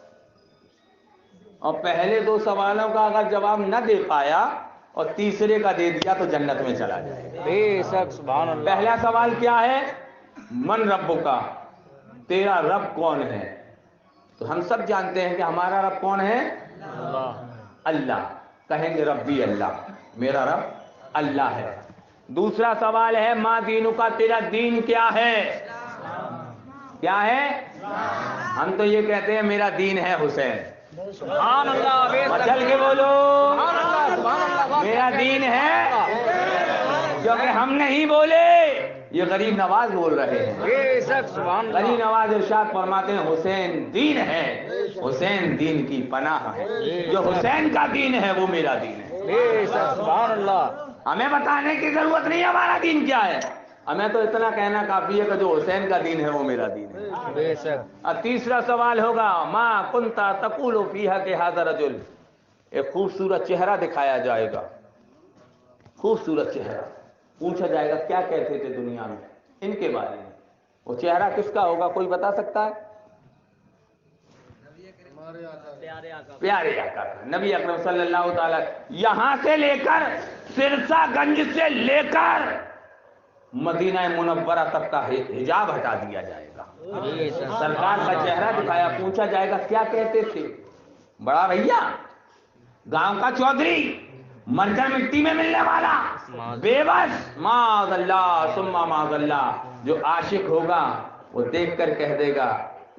اور پہلے 2 سوالوں کا اگر جواب نہ دے پایا اور تیسرے کا دے دیا تو جنت میں چلا جائے گا. بے شک سبحان اللہ. پہلا سوال کیا ہے؟ من رب کا, تیرا رب کون ہے؟ تو ہم سب جانتے ہیں کہ ہمارا رب کون ہے؟ اللہ. اللہ. کہیں گے ربی اللہ, میرا رب اللہ ہے. دوسرا سوال ہے ما دینو کا, تیرا دین کیا ہے؟ کیا ہے؟ ہم تو یہ کہتے ہیں میرا دین ہے حسین. سبحان اللہ. بے شک. چل کے بولو سبحان اللہ. سبحان اللہ. میرا دین ہے, جو کہ ہم نہیں بولے, یہ غریب نواز بول رہے ہیں. بے شک سبحان اللہ. غریب نواز ارشاد فرماتے ہیں حسین دین ہے, حسین دین کی پناہ ہے, جو حسین کا دین ہے وہ میرا دین ہے. بے شک سبحان اللہ. ہمیں بتانے کی ضرورت نہیں ہمارا دین کیا ہے, ہمیں تو اتنا کہنا کافی ہے کہ جو حسین کا دین ہے وہ میرا دین ہے. بے شک. اور تیسرا سوال ہوگا ما کنتا تقول فی حق ھذا رجل, ایک خوبصورت چہرہ دکھایا جائے گا, خوبصورت چہرہ. پوچھا جائے گا کیا کہتے تھے دنیا میں ان کے بارے میں. وہ چہرہ کس کا ہوگا, کوئی بتا سکتا ہے؟ پیارے آقا کا, نبی اکرم صلی اللہ تعالی. یہاں سے لے کر سرسا گنج سے لے کر مدینہ منورہ تک کا حجاب ہٹا دیا جائے گا. سرکار کا چہرہ دکھایا, پوچھا جائے گا کیا کہتے تھے؟ بڑا بھیا, گاؤں کا چودھری, مرجر مٹی میں ملنے والا, بے بس, معاذ اللہ ثم معاذ اللہ. جو عاشق ہوگا وہ دیکھ کر کہہ دے گا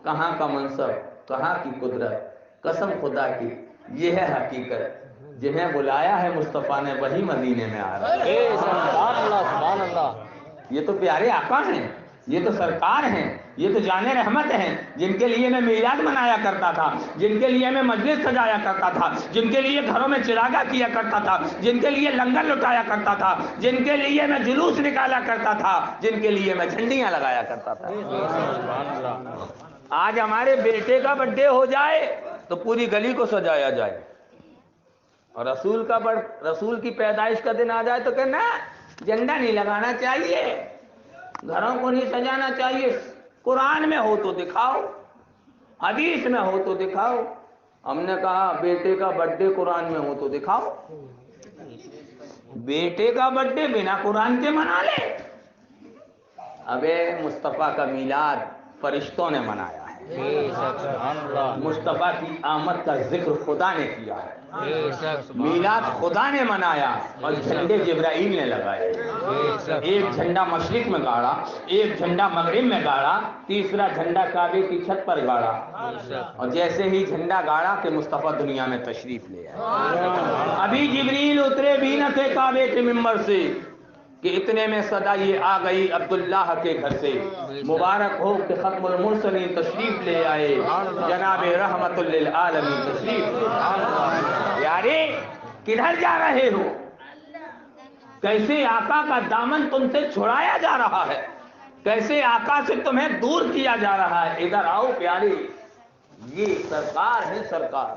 کہاں کا منصب, کہاں کی قدرت, قسم خدا کی یہ ہے حقیقت، جنہیں بلایا ہے مصطفیٰ نے وہی مدینے میں آ رہا ہے۔ سبحان اللہ سبحان اللہ۔ یہ تو پیارے آقا ہیں، یہ تو سرکار ہیں، یہ تو جان رحمت ہیں، جن کے لیے میں میلاد منایا کرتا تھا، جن کے لیے میں مجلس سجایا کرتا تھا، جن کے لیے گھروں میں چراغاں کیا کرتا تھا، جن کے لیے لنگر لٹایا کرتا تھا، جن کے لیے میں جلوس نکالا کرتا تھا، جن کے لیے میں جھنڈیاں لگایا کرتا تھا۔ سبحان اللہ۔ آج ہمارے بیٹے کا برتھ ڈے ہو جائے تو پوری گلی کو سجایا جائے، اور رسول کی پیدائش کا دن آ جائے تو کہنا جھنڈا نہیں لگانا چاہیے، گھروں کو نہیں سجانا چاہیے۔ قرآن میں ہو تو دکھاؤ، حدیث میں ہو تو دکھاؤ۔ ہم نے کہا بیٹے کا برتھ ڈے قرآن میں ہو تو دکھاؤ۔ بیٹے کا برتھ ڈے بنا قرآن کے منا لے؟ ابے مصطفیٰ کا میلاد فرشتوں نے منایا ہے، سبحان اللہ۔ مصطفیٰ کی آمد کا ذکر خدا نے کیا ہے، سبحان میلاد خدا نے منایا اور جھنڈے جبرائیل نے لگائے۔ ایک جھنڈا مشرق میں گاڑا، ایک جھنڈا مغرب میں گاڑا، تیسرا جھنڈا کعبے کی چھت پر گاڑا، اور جیسے ہی جھنڈا گاڑا کہ مصطفیٰ دنیا میں تشریف لے آئے۔ ابھی جبریل اترے بھی نہ تھے کعبے کے منبر سے کہ اتنے میں صدا یہ آ گئی عبداللہ کے گھر سے، مبارک ہو کہ ختم المرسلین تشریف لے آئے، جناب رحمت للعالمین تشریف لے آئے۔ یارے کدھر جا رہے ہو؟ کیسے آقا کا دامن تم سے چھڑایا جا رہا ہے، کیسے آقا سے تمہیں دور کیا جا رہا ہے۔ ادھر آؤ پیارے، یہ سرکار ہے، سرکار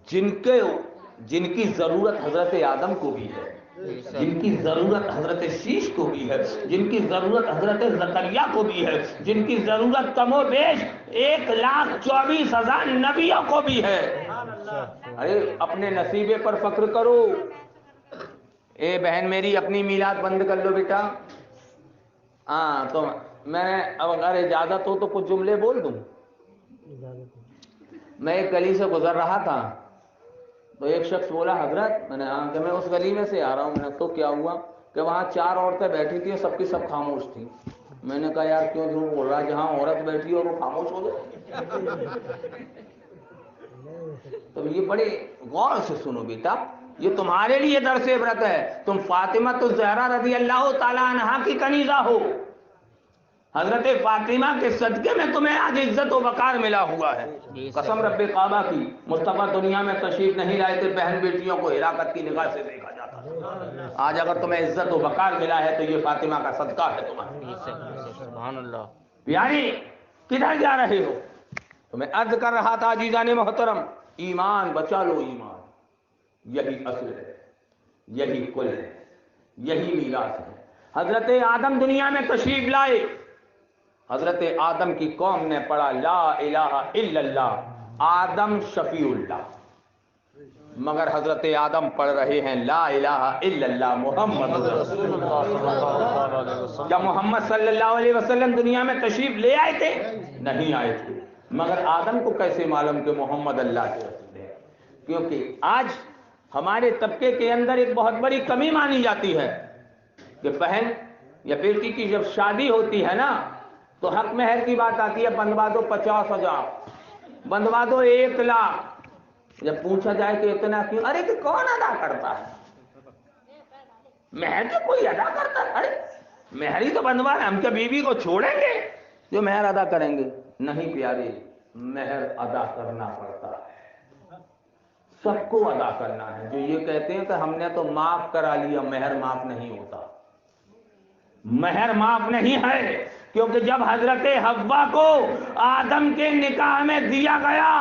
جن کی ضرورت حضرت آدم کو بھی ہے، جن کی ضرورت حضرت شیش کو بھی ہے، جن کی ضرورت حضرت زکریا کو بھی ہے، جن کی ضرورت کم و بیش 1,24,000 نبیوں کو بھی ہے۔ ارے اپنے نصیبے پر فخر کرو۔ اے بہن میری، اپنی میلاد بند کر لو بیٹا۔ ہاں تو میں اب اگر اجازت ہو تو کچھ جملے بول دوں۔ میں ایک گلی سے گزر رہا تھا تو ایک شخص بولا حضرت، میں نے کہا کہ میں اس گلی میں سے آ رہا ہوں۔ میں نے تو کیا ہوا کہ وہاں 4 عورتیں بیٹھی تھیں، سب کی سب خاموش تھیں۔ میں نے کہا یار کیوں جھوٹ بول رہا ہے، جہاں عورت بیٹھی اور وہ خاموش ہو گئے؟ تو یہ بڑے غور سے سنو بیٹا، یہ تمہارے لیے درس عبرت ہے۔ تم فاطمہ الزہرا رضی اللہ تعالیٰ عنہا کی کنیزہ ہو، حضرت فاطمہ کے صدقے میں تمہیں آج عزت و وقار ملا ہوا ہے۔ قسم رب کعبہ کی، مصطفیٰ دنیا میں تشریف نہیں لائے تھے، بہن بیٹیوں کو ہلاکت کی نگاہ سے دیکھا جاتا تھا۔ آج اگر تمہیں عزت و وقار ملا ہے تو یہ فاطمہ کا صدقہ ہے تمہارا۔ سبحان اللہ۔ پیاری کدھر جا رہے ہو؟ تو میں عرض کر رہا تھا عزیزان محترم، ایمان بچا لو، ایمان یہی اصل ہے، یہی کل ہے، یہی میراث ہے۔ حضرت آدم دنیا میں تشریف لائے، حضرت آدم کی قوم نے پڑھا لا الہ الا اللہ، آدم شفیع اللہ، مگر حضرت آدم پڑھ رہے ہیں لا الہ الا اللہ محمد رسول اللہ۔ کیا محمد صلی اللہ علیہ وسلم دنیا میں تشریف لے آئے تھے؟ نہیں آئے تھے، مگر آدم کو کیسے معلوم کہ محمد اللہ کے رسول ہے؟ کیونکہ آج ہمارے طبقے کے اندر ایک بہت بڑی کمی مانی جاتی ہے کہ بہن یا بیٹی کی جب شادی ہوتی ہے نا تو حق مہر کی بات آتی ہے، بندوا دو 50,000، بندوا دو 1 لاکھ۔ جب پوچھا جائے کہ اتنا کیوں، ارے کہ کون ادا کرتا ہے مہر؟ تو کوئی ادا کرتا ہے؟ ارے مہر ہی تو بندوا ہے، ہم کیا بیوی کو چھوڑیں گے جو مہر ادا کریں گے؟ نہیں پیارے، مہر ادا کرنا پڑتا ہے، سب کو ادا کرنا ہے۔ جو یہ کہتے ہیں کہ ہم نے تو معاف کرا لیا، مہر معاف نہیں ہوتا، مہر معاف نہیں ہے، کیونکہ جب حضرت حوا کو آدم کے نکاح میں دیا گیا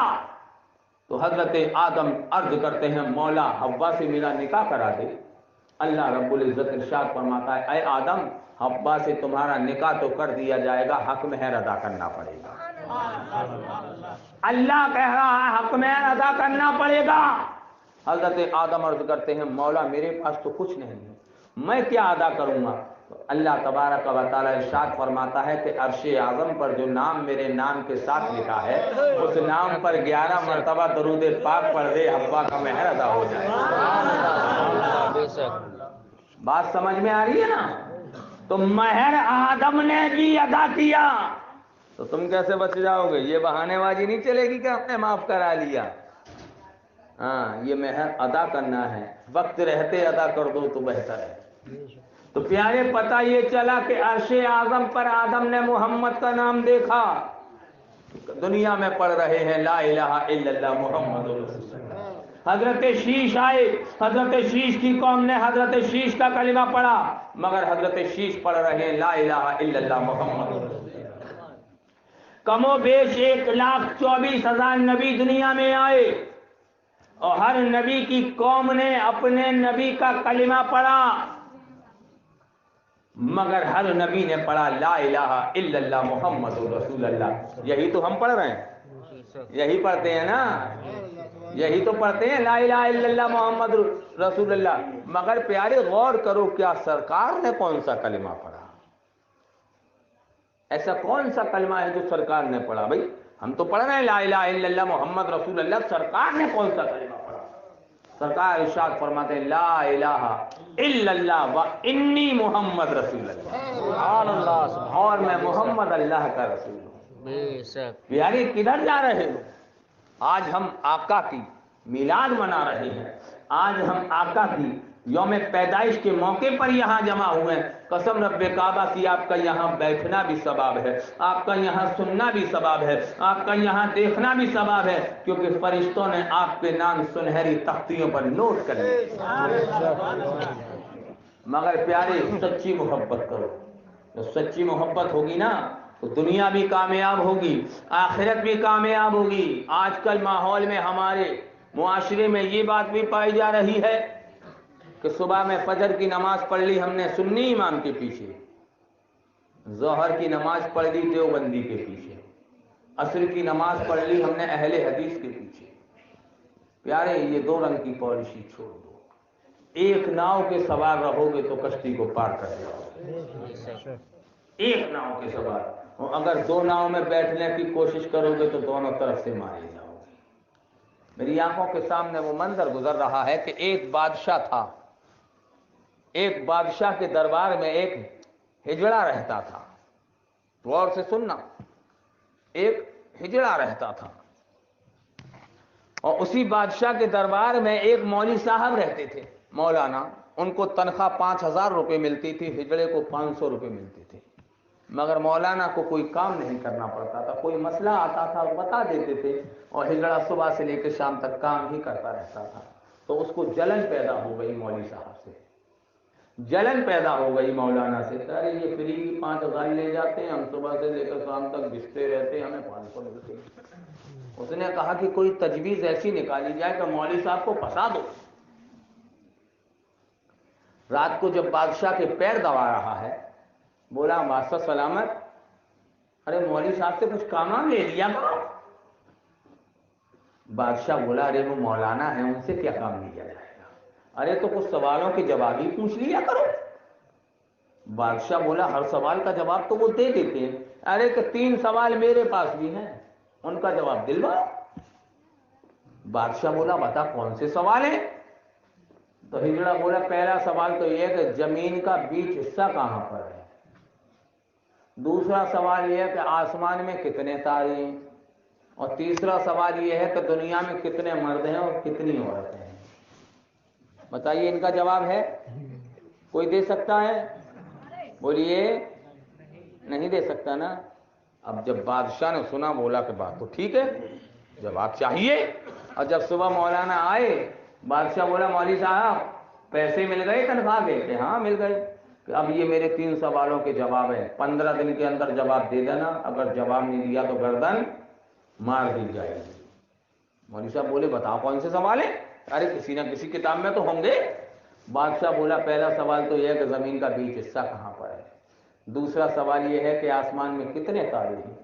تو حضرت آدم عرض کرتے ہیں مولا حوا سے میرا نکاح کرا دے۔ اللہ رب العزت ارشاد فرماتا ہے اے آدم، حوا سے تمہارا نکاح تو کر دیا جائے گا، حق مہر ادا کرنا پڑے گا۔ اللہ کہہ رہا ہے حق مہر ادا کرنا پڑے گا۔ حضرت آدم عرض کرتے ہیں مولا میرے پاس تو کچھ نہیں ہے، میں کیا ادا کروں گا؟ تو اللہ تبارک و تعالیٰ ارشاد فرماتا ہے کہ عرش اعظم پر جو نام میرے نام کے ساتھ لکھا ہے اس نام پر 11 مرتبہ درود پاک پڑھ دے، حوا کا مہر ادا ہو جائے۔ بات سمجھ میں آ رہی ہے نا؟ تو مہر آدم نے بھی ادا کیا، تو تم کیسے بچ جاؤ گے؟ یہ بہانے بازی نہیں چلے گی کہ ہم نے معاف کرا لیا۔ ہاں یہ مہر ادا کرنا ہے، وقت رہتے ادا کر دو تو بہتر ہے۔ تو پیارے پتہ یہ چلا کہ عرش اعظم پر آدم نے محمد کا نام دیکھا، دنیا میں پڑھ رہے ہیں لا الہ الا اللہ محمد رسول اللہ۔ حضرت شیش آئے، حضرت شیش کی قوم نے حضرت شیش کا کلمہ پڑھا، مگر حضرت شیش پڑھ رہے ہیں لا الہ الا اللہ محمد رسول اللہ۔ کم و بیش 1,24,000 نبی دنیا میں آئے، اور ہر نبی کی قوم نے اپنے نبی کا کلمہ پڑھا، مگر ہر نبی نے پڑھا لا الہ الا اللہ محمد رسول اللہ۔ یہی تو ہم پڑھ رہے ہیں، یہی پڑھتے ہیں نا، یہی تو پڑھتے ہیں لا الہ الا اللہ محمد رسول اللہ۔ مگر پیارے غور کرو، کیا سرکار نے کون سا کلمہ پڑھا؟ ایسا کون سا کلمہ ہے جو سرکار نے پڑھا؟ بھائی ہم تو پڑھ رہے ہیں لا الہ الا اللہ محمد رسول اللہ، سرکار نے کون سا کلمہ پڑھا؟ سرکار ارشاد فرماتے ہیں لا الہ الا اللہ و انی محمد رسول اللہ، سبحان اللہ، سبحان اور میں محمد اللہ کا رسول ہوں۔ بے شک، پیارے کدھر جا رہے ہو؟ آج ہم آقا کی میلاد منا رہے ہیں، آج ہم آقا کی یوم پیدائش کے موقع پر یہاں جمع ہوئے ہیں۔ قسم رب کعبہ کی آپ کا یہاں بیٹھنا بھی ثواب ہے، آپ کا یہاں سننا بھی ثواب ہے، آپ کا یہاں دیکھنا بھی ثواب ہے، کیونکہ فرشتوں نے آپ کے نام سنہری تختیوں پر نوٹ کر لیے۔ مگر پیارے سچی محبت کرو، جو سچی محبت ہوگی نا تو دنیا بھی کامیاب ہوگی، آخرت بھی کامیاب ہوگی۔ آج کل ماحول میں ہمارے معاشرے میں یہ بات بھی پائی جا رہی ہے کہ صبح میں فجر کی نماز پڑھ لی ہم نے سنی امام کے پیچھے، ظہر کی نماز پڑھ لی دیوبندی کے پیچھے، عصر کی نماز پڑھ لی ہم نے اہل حدیث کے پیچھے۔ پیارے یہ دو رنگ کی پالیسی چھوڑ دو، ایک ناؤ کے سوار رہو گے تو کشتی کو پار کر جاؤ گے، ایک ناؤ کے سوار، اور اگر دو ناؤ میں بیٹھنے کی کوشش کرو گے تو دونوں طرف سے مارے جاؤ گے۔ میری آنکھوں کے سامنے وہ منظر گزر رہا ہے کہ ایک بادشاہ تھا، ایک بادشاہ کے دربار میں ایک ہجڑا رہتا تھا، غور سے سننا، ایک ہجڑا رہتا تھا، اور اسی بادشاہ کے دربار میں ایک مولوی صاحب رہتے تھے، مولانا۔ ان کو تنخواہ 5,000 روپے ملتی تھی، ہجڑے کو 500 روپے ملتے تھے، مگر مولانا کو کوئی کام نہیں کرنا پڑتا تھا، کوئی مسئلہ آتا تھا بتا دیتے تھے، اور ہجڑا صبح سے لے کے شام تک کام ہی کرتا رہتا تھا۔ تو اس کو جلن پیدا ہو گئی مولوی صاحب سے، جلن پیدا ہو گئی مولانا سے، ارے یہ فری کی 5,000 لے جاتے ہیں، ہم صبح سے لے کر شام تک بھیجتے رہتے ہیں، ہمیں 500 ملتے ہیں۔ اس نے کہا کہ کوئی تجویز ایسی نکالی جائے کہ مولوی صاحب کو پھنسا دو۔ رات کو جب بادشاہ کے پیر دبا رہا ہے، بولا بادشاہ سلامت، ارے مولوی صاحب سے کچھ کام لے لیا کرو۔ بادشاہ بولا ارے وہ مولانا ہے، ان سے کیا کام لیا جائے گا، ارے تو کچھ سوالوں کے جواب ہی پوچھ لیا کرو۔ بادشاہ بولا ہر سوال کا جواب تو وہ دے دیتے ہیں، ارے کہ 3 سوال میرے پاس بھی ہیں، ان کا جواب دلواؤ۔ بادشاہ بولا بتا کون سے سوال ہیں؟ تو ہجڑا بولا پہلا سوال تو یہ ہے کہ زمین کا بیچ حصہ کہاں پر ہے، دوسرا سوال یہ ہے کہ آسمان میں کتنے تارے ہیں، اور تیسرا سوال یہ ہے کہ دنیا میں کتنے مرد ہیں اور کتنی عورتیں ہیں۔ بتائیے ان کا جواب ہے؟ کوئی دے سکتا ہے؟ بولیے نہیں دے سکتا نا۔ اب جب بادشاہ نے سنا بولا کہ بات تو ٹھیک ہے، جواب چاہیے۔ اور جب صبح مولانا آئے، بادشاہ بولا مولوی صاحب پیسے مل گئے تنخواہ کے؟ کہ ہاں مل گئے۔ کہ اب یہ میرے 3 سوالوں کے جواب ہیں، 15 دن کے اندر جواب دے دینا، اگر جواب نہیں دیا تو گردن مار دی جائے گی۔ مولوی صاحب بولے بتاؤ کون سے سوال ہیں؟ ارے کسی نہ کسی کتاب میں تو ہوں گے۔ بادشاہ بولا پہلا سوال تو یہ ہے کہ زمین کا بیچ حصہ کہاں پر ہے، دوسرا سوال یہ ہے کہ آسمان میں کتنے تارے ہیں،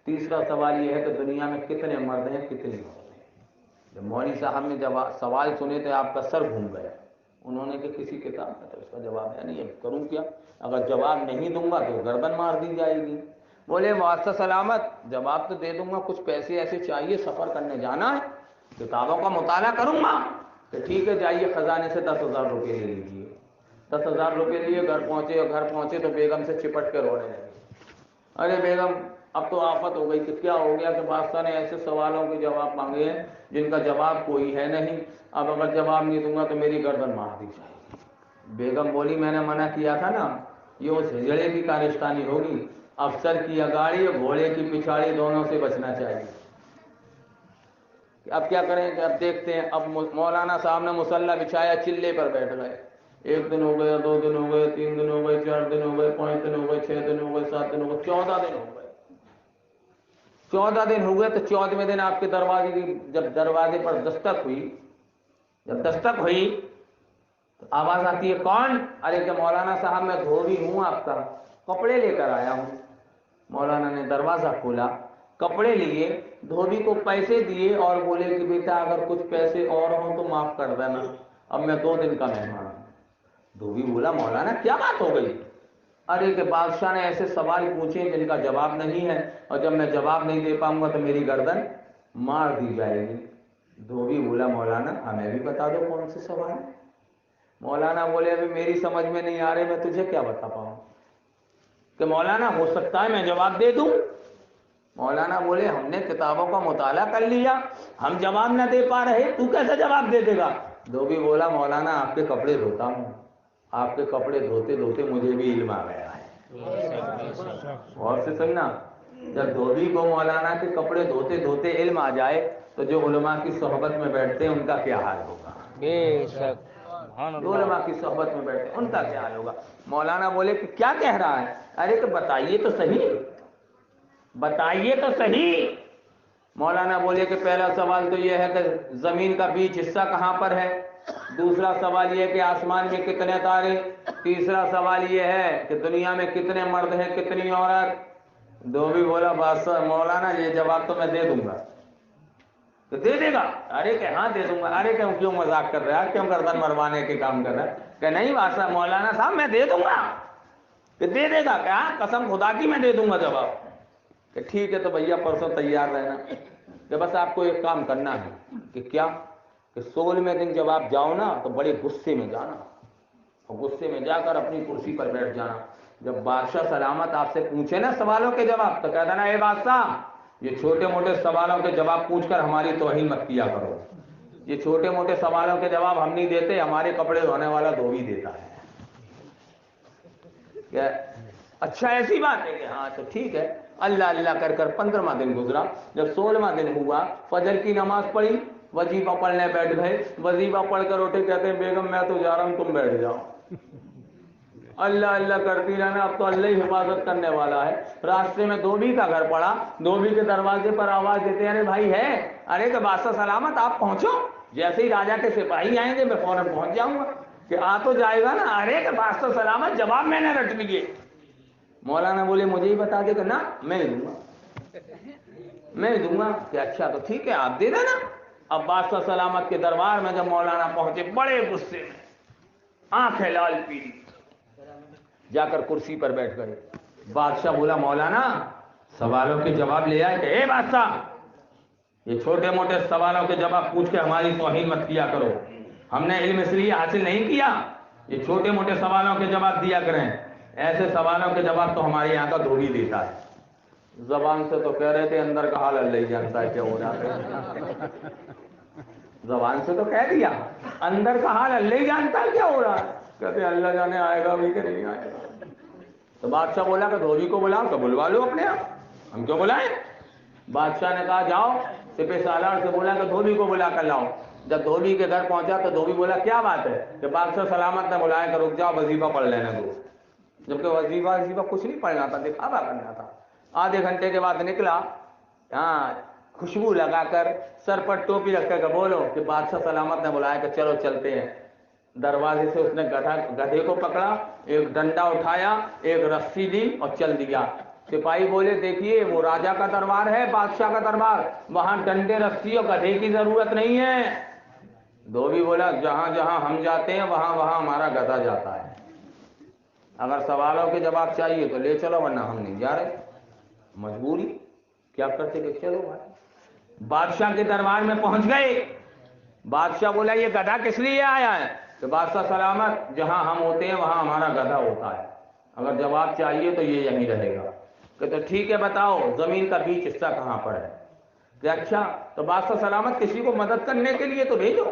تیسرا سوال یہ ہے کہ دنیا میں کتنے مرد ہیں کتنی عورتیں ہیں۔ جب مولوی صاحب نے سوال سنے تو آپ کا سر گھوم گیا، انہوں نے کہ کسی کتاب میں تو اس کا جواب ہے نہیں، اب کروں کیا، اگر جواب نہیں دوں گا تو گردن مار دی جائے گی۔ بولے واسطہ سلامت جواب تو دے دوں گا، کچھ پیسے ایسے چاہیے، سفر کرنے جانا ہے، کتابوں کا مطالعہ کروں گا۔ کہ ٹھیک ہے جائیے خزانے سے 10,000 روپے لے لیجیے۔ 10,000 روپے لیے گھر پہنچے، اور گھر پہنچے تو بیگم سے چپٹ کے رونے لگے، ارے بیگم اب تو آفت ہو گئی کہ کیا ہو گیا کہ بادشاہ نے ایسے سوالوں کے جواب مانگے ہیں جن کا جواب کوئی ہے نہیں، اب اگر جواب نہیں دوں گا تو میری گردن مار دی جائے گی۔ بیگم بولی میں نے منع کیا تھا نا، یہ اس ہجڑے کی کارستانی ہوگی، افسر کی اگاڑی اور گھوڑے کی پچھاڑی دونوں سے بچنا چاہیے۔ اب کیا کریں کہ اب دیکھتے ہیں، اب مولانا صاحب نے مصلی بچھایا، چلے پر بیٹھ گئے، 1 دن ہو گیا، 2 دن ہو گئے، 3 دن ہو گئے، 4 دن ہو گئے، 5 دن ہو گئے، 6 دن ہو گئے، 7 دن ہو گئے، 14 دن ہو گئے۔ 14 دن ہو گئے تو 14ویں دن آپ کے دروازے کی جب دروازے پر دستک ہوئی تو آواز آتی ہے، کون؟ ارے کہ مولانا صاحب میں دھوبی ہوں، آپ کا کپڑے لے کر آیا ہوں۔ مولانا نے دروازہ کھولا، کپڑے لیے، دھوبی کو پیسے دیے اور بولے کہ بیٹا اگر کچھ پیسے اور ہوں تو معاف کر دینا، اب میں 2 دن کا مہمان ہوں۔ دھوبی بولا مولانا کیا بات ہو گئی؟ ارے کہ بادشاہ نے ایسے سوال پوچھے جن کا جواب نہیں ہے، اور جب میں جواب نہیں دے پاؤں گا تو میری گردن مار دی جائے گی۔ دھوبی بولا مولانا ہمیں بھی بتا دو کون سے سوال ہیں۔ مولانا بولے ابھی میری سمجھ میں نہیں آ رہے، میں تجھے کیا بتا پاؤں کہ مولانا ہو سکتا ہے میں جواب دے دوں۔ مولانا بولے ہم نے کتابوں کا مطالعہ کر لیا، ہم جواب نہ دے پا رہے، تو کیسے جواب دے دے گا؟ دھوبی بولا مولانا آپ کے کپڑے دھوتا ہوں، آپ کے کپڑے دھوتے دھوتے مجھے بھی علم آ گیا ہے۔ غور سے سننا، جب دھوبی کو مولانا کے کپڑے دھوتے دھوتے علم آ جائے تو جو علماء کی صحبت میں بیٹھتے ہیں ان کا کیا حال ہوگا؟ بے شک، سبحان جو اللہ۔ علماء کی صحبت میں بیٹھے ان کا کیا حال ہوگا؟ مولانا بولے کہ کیا کہہ رہا ہے؟ ارے کہ بتائیے تو صحیح، بتائیے تو صحیح۔ مولانا بولے کہ پہلا سوال تو یہ ہے کہ زمین کا بیچ حصہ کہاں پر ہے، دوسرا سوال یہ ہے کہ آسمان میں کتنے تارے، تیسرا سوال یہ ہے کہ دنیا میں کتنے مرد ہیں کتنی عورت۔ دھوبی بولا بادشاہ مولانا یہ جواب تو میں دے دوں گا۔ تو دے دے گا؟ ارے کہ ہاں دے دوں گا۔ ارے کہ کیوں مذاق کر رہا ہے، کیوں گردن مروانے کے کام کر رہا ہے؟ کہ نہیں بادشاہ مولانا صاحب میں دے دوں گا۔ کہ دے دے گا؟ کیا قسم خدا کی میں دے دوں گا جواب۔ کہ ٹھیک ہے تو بھیا پرسوں تیار رہنا، کہ بس آپ کو ایک کام کرنا ہے۔ کہ کیا؟ کہ 16ویں دن جب آپ جاؤ نا تو بڑے غصے میں جانا، اور غصے میں جا کر اپنی کرسی پر بیٹھ جانا۔ جب بادشاہ سلامت آپ سے پوچھے نا سوالوں کے جواب تو کہہ دینا اے بادشاہ یہ چھوٹے موٹے سوالوں کے جواب پوچھ کر ہماری توہین مت کیا کرو، یہ چھوٹے موٹے سوالوں کے جواب ہم نہیں دیتے، ہمارے کپڑے دھونے والا دھوبی دیتا ہے۔ کہ اچھا ایسی بات ہے کہ ہاں تو ٹھیک ہے۔ اللہ اللہ کر کر 15واں دن گزرا، جب 16واں دن ہوا فجر کی نماز پڑھی، وظیفہ پڑھنے بیٹھ گئے، وظیفہ پڑھ کر اٹھے، کہتے ہیں بیگم میں تو جا رہا ہوں تم بیٹھ جاؤ۔ اللہ اللہ کرتی رہنا، اب تو اللہ ہی حفاظت کرنے والا ہے۔ راستے میں دھوبی کا گھر پڑا، دھوبی کے دروازے پر آواز دیتے ارے بھائی ہے، ارے کہ بادشاہ سلامت آپ پہنچو، جیسے ہی راجا کے سپاہی آئیں گے میں فوراً پہنچ جاؤں گا۔ کہ آ تو جائے گا نا؟ ارے کہ بادشاہ سلامت جواب میں نے رٹ لیے۔ مولانا بولے مجھے ہی بتا دے کہ نا میں دوں گا، میں دوں گا۔ کہ اچھا تو ٹھیک ہے آپ دے دینا۔ اب بادشاہ سلامت کے دربار میں جب مولانا پہنچے بڑے غصے میں، آنکھیں لال پیلی، جا کر کرسی پر بیٹھ گئے۔ بادشاہ بولا مولانا سوالوں کے جواب لے آئے۔ کہ اے بادشاہ یہ چھوٹے موٹے سوالوں کے جواب پوچھ کے ہماری توہین مت کیا کرو، ہم نے علم اس لیے حاصل نہیں کیا، یہ چھوٹے موٹے سوالوں کے جواب دیا کریں، ایسے سوالوں کے جواب تو ہمارے یہاں کا دھوبی دیتا ہے۔ زبان سے تو کہہ رہے تھے، اندر کا حال اللہ ہی جانتا ہے کیا ہو رہا ہے۔ زبان سے تو کہہ دیا، اندر کا حال اللہ ہی جانتا ہے کیا ہو رہا ہے۔ کہتے ہیں اللہ جانے آئے گا بھی کہ نہیں آئے گا۔ تو بادشاہ بولا کہ دھوبی کو بلاؤ، تو بلوا لو اپنے آپ، ہم کیوں بلائیں؟ بادشاہ نے کہا جاؤ، سپہ سالار سے بولا کہ دھوبی کو بلا کر لاؤ۔ جب دھوبی کے گھر پہنچا تو دھوبی بولا کیا بات ہے؟ کہ بادشاہ سلامت نے بلایا کہ رک جاؤ وظیفہ پڑھ لینے دو۔ جبکہ وظیفہ کچھ نہیں پڑھنا تھا، دکھاوا کرنا تھا۔ آدھے گھنٹے کے بعد نکلا، ہاں خوشبو لگا کر، سر پر ٹوپی رکھ کر بولو کہ بادشاہ سلامت نے بلایا کہ چلو چلتے ہیں۔ دروازے سے اس نے گدھے کو پکڑا، ایک ڈنڈا اٹھایا، ایک رسی لی اور چل دیا۔ سپاہی بولے دیکھیے وہ راجا کا دربار ہے، بادشاہ کا دربار، وہاں ڈنڈے رسی اور گدھے کی ضرورت نہیں ہے۔ دھوبی بولا جہاں جہاں ہم جاتے ہیں وہاں وہاں ہمارا گدھا جاتا ہے، اگر سوالوں کے جواب چاہیے تو لے چلو ورنہ ہم نہیں جا رہے، مجبوری کیا کرتے کہ چلو بھائی۔ بادشاہ کے دربار میں پہنچ گئے۔ بادشاہ بولا یہ گدھا کس لیے آیا ہے؟ کہ بادشاہ سلامت جہاں ہم ہوتے ہیں وہاں ہمارا گدھا ہوتا ہے، اگر جواب چاہیے تو یہ یہیں رہے گا۔ کہ تو ٹھیک ہے بتاؤ زمین کا بیچ حصہ کہاں پر ہے؟ کہ اچھا تو بادشاہ سلامت کسی کو مدد کرنے کے لیے تو بھیجو.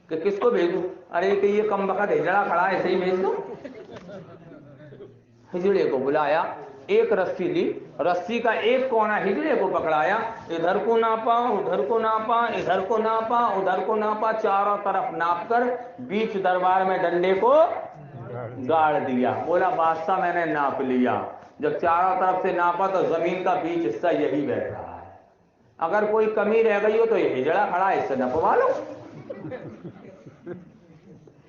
کہ کس کو بھیجوں؟ ارے کہ یہ کم بخت ہجڑا کھڑا ہے، ایسے ہی بھیج دو. ہجڑے کو بلایا، ایک رسی لی، رسی کا ایک کونا ہجڑے کو پکڑایا، ادھر کو ناپا، ادھر کو ناپا، ادھر کو ناپا، ادھر کو ناپا، چاروں طرف ناپ کر بیچ دربار میں ڈنڈے کو گاڑ دیا. بولا بادشاہ میں نے ناپ لیا. جب چاروں طرف سے ناپا تو زمین کا بیچ حصہ یہی بیٹھ رہا ہے. اگر کوئی کمی رہ گئی ہو تو یہ ہجڑا کھڑا ہے، اس سے نپوا لو.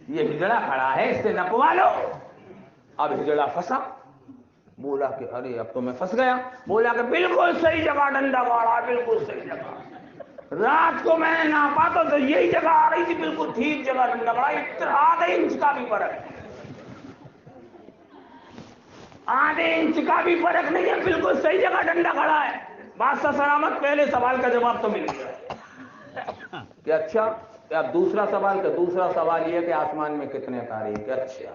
یہ ہجڑا کھڑا ہے، اس سے نپوا لو. اب ہجڑا پھنسا. بولا کہ ارے اب تو میں پھنس گیا. بولا کہ بالکل صحیح جگہ ڈنڈا گاڑا، بالکل صحیح جگہ. رات کو میں نے ناپا تو یہی جگہ آ رہی تھی، بالکل ٹھیک جگہ ڈنڈا گاڑا. آدھے انچ کا بھی فرق ہے، آدھے انچ کا بھی فرق نہیں ہے، بالکل صحیح جگہ ڈنڈا کھڑا ہے. بادشاہ سلامت پہلے سوال کا جواب تو مل گیا. کہ اچھا اب دوسرا سوال، کہ دوسرا سوال یہ کہ آسمان میں کتنے تارے ہیں؟ کہ اچھا.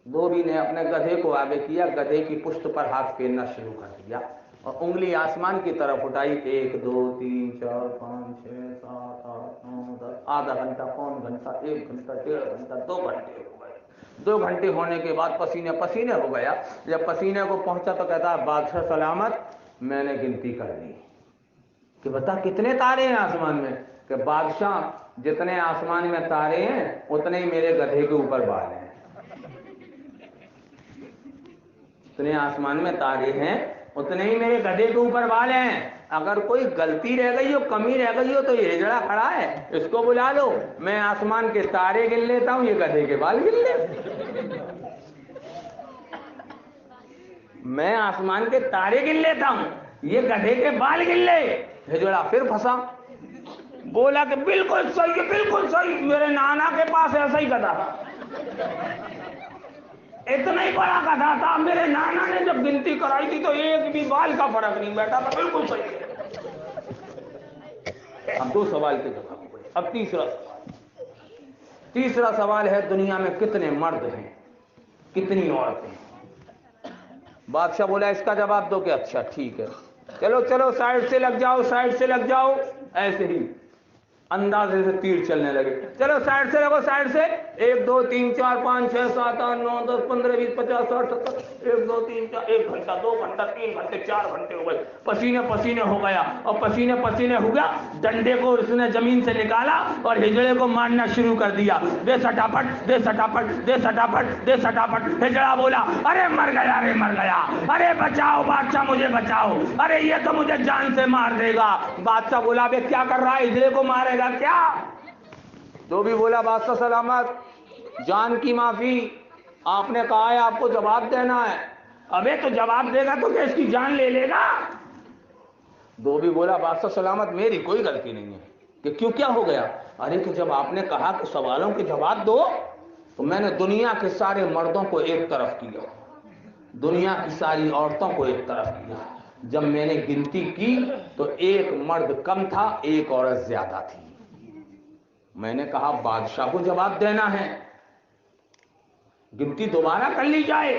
دھوبی نے اپنے گدھے کو آگے کیا، گدھے کی پشت پر ہاتھ پھیرنا شروع کر دیا اور انگلی آسمان کی طرف اٹھائی. 1 2 3 4 5 6 7 8 9 10. آدھا گھنٹہ، پون گھنٹہ، 1 گھنٹہ، 1.5 گھنٹہ، 2 گھنٹے ہو گئے. 2 گھنٹے ہونے کے بعد پسینے پسینے ہو گیا. جب پسینے کو پہنچا تو کہتا ہے بادشاہ سلامت میں نے گنتی کر لی. کہ بتا کتنے تارے ہیں آسمان میں؟ کہ بادشاہ جتنے آسمان میں تارے ہیں اتنے ہی میرے گدھے کے اوپر بال ہیں. اتنے آسمان میں تارے ہیں اتنے ہی میرے گدھے کے اوپر بال ہیں. اگر کوئی غلطی رہ گئی ہو، کمی رہ گئی ہو تو یہ ہجڑا کھڑا ہے، اس کو بلا لو. میں آسمان کے تارے گن لیتا ہوں، یہ گدھے کے بال گن لے. میں آسمان کے تارے گن لیتا ہوں، یہ گدھے کے بال گن لے. ہجڑا پھر پھنسا. بولا کہ بالکل صحیح، بالکل صحیح، میرے نانا کے پاس ایسا ہی گدھا تھا، اتنا ہی بڑا گدھا تھا. میرے نانا نے جب گنتی کرائی تھی تو ایک بھی بال کا فرق نہیں بیٹھا تھا. بالکل صحیح ہے. اب 2 سوال کے جواب ہوئے. اب تیسرا سوال ہے دنیا میں کتنے مرد ہیں، کتنی عورتیں ہیں؟ بادشاہ بولا اس کا جواب دو. کہ اچھا ٹھیک ہے، چلو چلو سائڈ سے لگ جاؤ، سائڈ سے لگ جاؤ. ایسے ہی اندازے سے تیر چلنے لگے. چلو سائڈ سے لگو، سائڈ سے. 1 2 3 4 5 6 7 8 9 10 15 20 50 60 70. 1 2 3 4 1 گھنٹہ، 2 گھنٹہ، 3 گھنٹے، 4 گھنٹے ہو گئے. پسینے پسینے ہو گیا اور پسینے پسینے ہو گیا. ڈنڈے کو اس نے زمین سے نکالا اور ہجڑے کو مارنا شروع کر دیا. دے سٹاپٹ، دے سٹاپٹ، دے سٹاپٹ، دے سٹاپٹ. ہجڑا بولا ارے مر گیا، ارے مر گیا، ارے بچاؤ بادشاہ، مجھے بچاؤ، ارے یہ تو مجھے جان سے مار دے گا. بادشاہ بولا بے کیا کر رہا ہے، ہجڑے کو مارے گا کیا؟ تو بھی بولا بادشاہ سلامت جان کی معافی، آپ نے کہا ہے آپ کو جواب دینا ہے. ابے تو جواب دے گا تو کیا اس کی جان لے لے گا؟ دو بھی بولا بادشاہ سلامت میری کوئی غلطی نہیں ہے. کہ کیوں، کیا ہو گیا؟ ارے کہ جب آپ نے کہا کہ سوالوں کے جواب دو تو میں نے دنیا کے سارے مردوں کو ایک طرف کیا، دنیا کی ساری عورتوں کو ایک طرف کیا. جب میں نے گنتی کی تو ایک مرد کم تھا، ایک عورت زیادہ تھی. میں نے کہا بادشاہ کو جواب دینا ہے، گنتی دوبارہ کر لی جائے.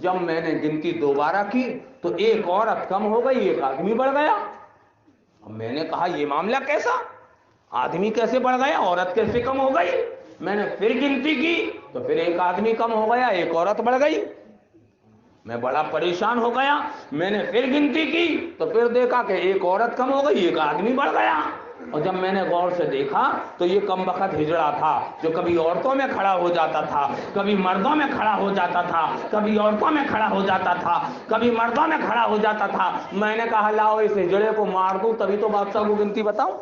جب میں نے گنتی دوبارہ کی تو ایک عورت کم ہو گئی، ایک آدمی بڑھ گیا. اب میں نے کہا یہ معاملہ کیسا، آدمی کیسے بڑھ گیا، عورت کیسے کم ہو گئی؟ میں نے پھر گنتی کی تو پھر ایک آدمی کم ہو گیا، ایک عورت بڑھ گئی. میں بڑا پریشان ہو گیا. میں نے پھر گنتی کی تو پھر دیکھا کہ ایک عورت کم ہو گئی، ایک آدمی بڑھ گیا. اور جب میں نے غور سے دیکھا تو یہ کم بخت ہجڑا تھا جو کبھی عورتوں میں کھڑا ہو جاتا تھا، کبھی مردوں میں کھڑا ہو جاتا تھا، کبھی عورتوں میں کھڑا ہو جاتا تھا، کبھی مردوں میں کھڑا ہو جاتا تھا. میں نے کہا لاؤ اس ہجڑے کو مار دوں تبھی تو بادشاہ کو گنتی بتاؤں.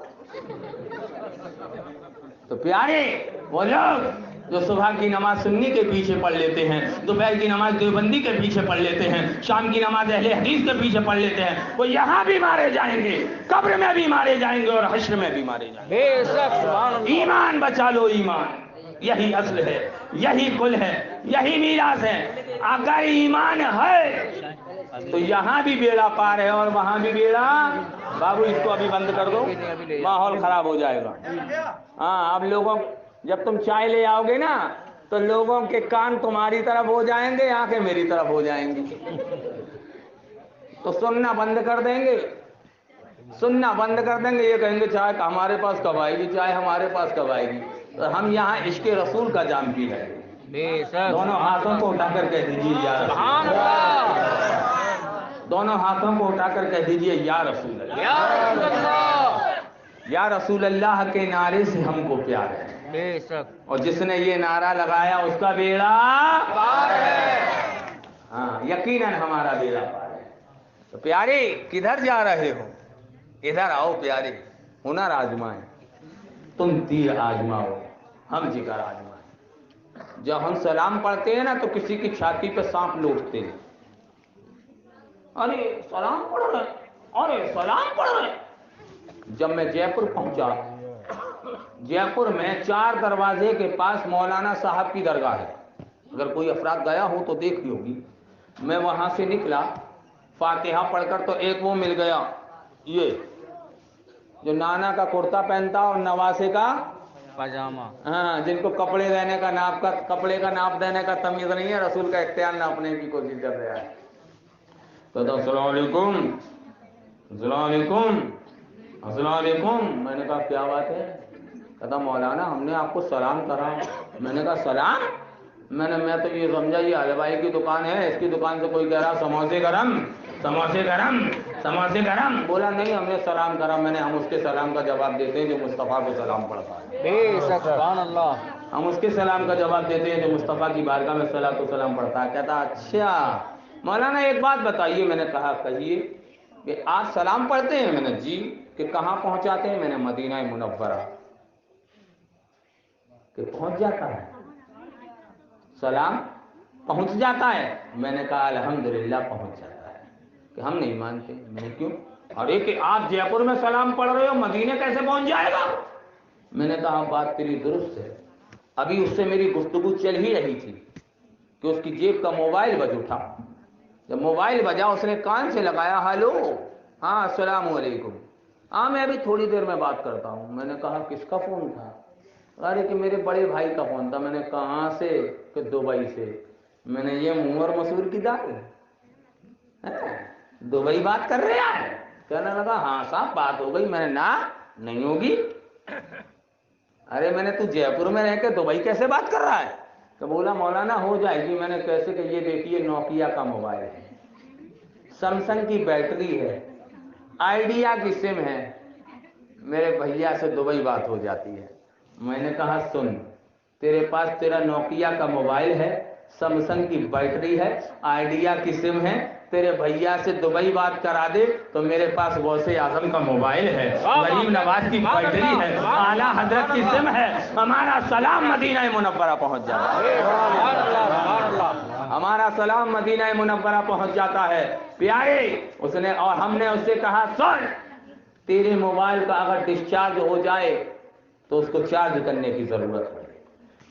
تو پیارے وہ لوگ جو صبح کی نماز سنی کے پیچھے پڑھ لیتے ہیں، دوپہر کی نماز دیوبندی کے پیچھے پڑھ لیتے ہیں، شام کی نماز اہل حدیث کے پیچھے پڑھ لیتے ہیں، وہ یہاں بھی مارے جائیں گے، قبر میں بھی مارے جائیں گے اور حشر میں بھی مارے جائیں گے. بے شک سبحان اللہ. ایمان بچا لو، ایمان یہی اصل ہے، یہی کل ہے، یہی میراث ہے. اگر ایمان ہے تو یہاں بھی بیڑا پار ہے اور وہاں بھی بیڑا. بابو اس کو ابھی بند کر دو، ماحول خراب ہو جائے گا. ہاں اب لوگوں جب تم چائے لے آؤ گے نا تو لوگوں کے کان تمہاری طرف ہو جائیں گے، آنکھیں میری طرف ہو جائیں گی. تو سننا بند کر دیں گے، سننا بند کر دیں گے، یہ کہیں گے چائے ہمارے پاس کب آئے گی، چائے ہمارے پاس کب آئے گی۔ تو ہم یہاں عشق رسول کا جام پی رہے ہیں۔ بے شک دونوں ہاتھوں کو اٹھا کر کہہ دیجیے یا رسول سبحان اللہ، اللہ دونوں ہاتھوں کو اٹھا کر کہہ دیجیے یا رسول اللہ، یا رسول اللہ یا رسول اللہ کے نعرے سے ہم کو پیار ہے، بے شک اور جس نے یہ نعرہ لگایا اس کا بیڑا پار ہے ہاں یقیناً ہمارا بیڑا پار ہے۔ تو پیارے کدھر جا رہے ہو؟ ادھر آؤ پیارے، ہنر آزمائیں، تم تیر آزماؤ، ہم جگر آزمائیں۔ جب ہم سلام پڑھتے ہیں نا تو کسی کی چھاتی پہ سانپ لوٹتے ہیں، ارے سلام پڑھ رہے ہیں، ارے سلام پڑھ رہے ہیں۔ جب میں جے پور پہنچا، جے پور میں 4 دروازے کے پاس مولانا صاحب کی درگاہ ہے، اگر کوئی افراد گیا ہو تو دیکھی ہوگی۔ میں وہاں سے نکلا، فاتحہ پڑھ کر تو ایک وہ مل گیا، یہ جو نانا کا کرتا پہنتا اور نواسے کا پاجامہ ہاں، جن کو کپڑے دینے کا کپڑے کا ناپ دینے کا تمیز نہیں ہے، رسول کا اختیار ناپنے کی کوشش کر رہا ہے۔ تو السلام علیکم، السلام علیکم، السلام علیکم۔ میں نے کہا کیا بات ہے؟ کہتا مولانا ہم نے آپ کو سلام کرا۔ میں نے کہا سلام؟ میں تو یہ سمجھا یہ حلوائی کی دکان ہے، اس کی دکان سے کوئی کہہ رہا سموسے گرم، سموسے گرم، سموسے گرم۔ بولا نہیں، ہم نے سلام کرا۔ ہم اس کے سلام کا جواب دیتے ہیں جو مصطفیٰ کو سلام پڑھتا ہے، بے شک سبحان اللہ ہم اس کے سلام کا جواب دیتے ہیں جو مصطفیٰ کی بارگاہ میں صلاۃ و سلام پڑھتا ہے۔ کہتا اچھا مولانا ایک بات بتائیے۔ میں نے کہا کہیے، کہ آپ سلام پڑھتے ہیں؟ میں نے جی۔ کہ کہاں پہنچاتے ہیں؟ میں نے مدینہ منورہ۔ کہ پہنچ جاتا ہے سلام، پہنچ جاتا ہے؟ میں نے کہا الحمدللہ پہنچ جاتا ہے۔ کہ ہم نہیں مانتے۔ میں نے کیوں؟ ارے کہ آپ جے پور میں سلام پڑھ رہے ہو، مدینے کیسے پہنچ جائے گا؟ میں نے کہا بات تیری درست ہے۔ ابھی اس سے میری گفتگو چل ہی رہی تھی کہ اس کی جیب کا موبائل بج اٹھا۔ جب موبائل بجا اس نے کان سے لگایا، ہلو، ہاں السلام علیکم، ہاں میں ابھی تھوڑی دیر میں بات کرتا ہوں۔ میں نے کہا کس کا فون تھا؟ ارے کہ میرے بڑے بھائی کا فون تھا۔ میں نے کہاں سے؟ کہ دبئی سے۔ میں نے یہ منہ اور مسور کی دال، دبئی بات کر رہے ہیں؟ کہنے لگا ہاں صاحب بات ہو گئی۔ میں نے نہ نہیں ہوگی۔ ارے میں نے تو جے پور میں رہ کے دبئی کیسے بات کر رہا ہے؟ تو بولا مولانا ہو جائے گی۔ میں نے کیسے؟ کہ یہ دیکھیے نوکیا کا موبائل ہے، سمسنگ کی بیٹری ہے، آئیڈیا کی سم ہے، میرے بھیا سے دبئی بات ہو جاتی ہے۔ میں نے کہا سن، تیرے پاس تیرا نوکیا کا موبائل ہے، سمسنگ کی بیٹری ہے، آئیڈیا کی سم ہے، تیرے بھیا سے دبئی بات کرا دے تو میرے پاس غوث اعظم کا موبائل ہے، غریب نواز کی بیٹری ہے، اعلیٰ حضرت کی سم ہے، ہمارا سلام مدینہ منورہ پہنچ جاتا ہے، ہمارا سلام مدینہ منورہ پہنچ جاتا ہے۔ پیارے اس نے، اور ہم نے اس سے کہا سن، تیرے موبائل کا اگر ڈسچارج ہو جائے تو اس کو چارج کرنے کی ضرورت پڑے،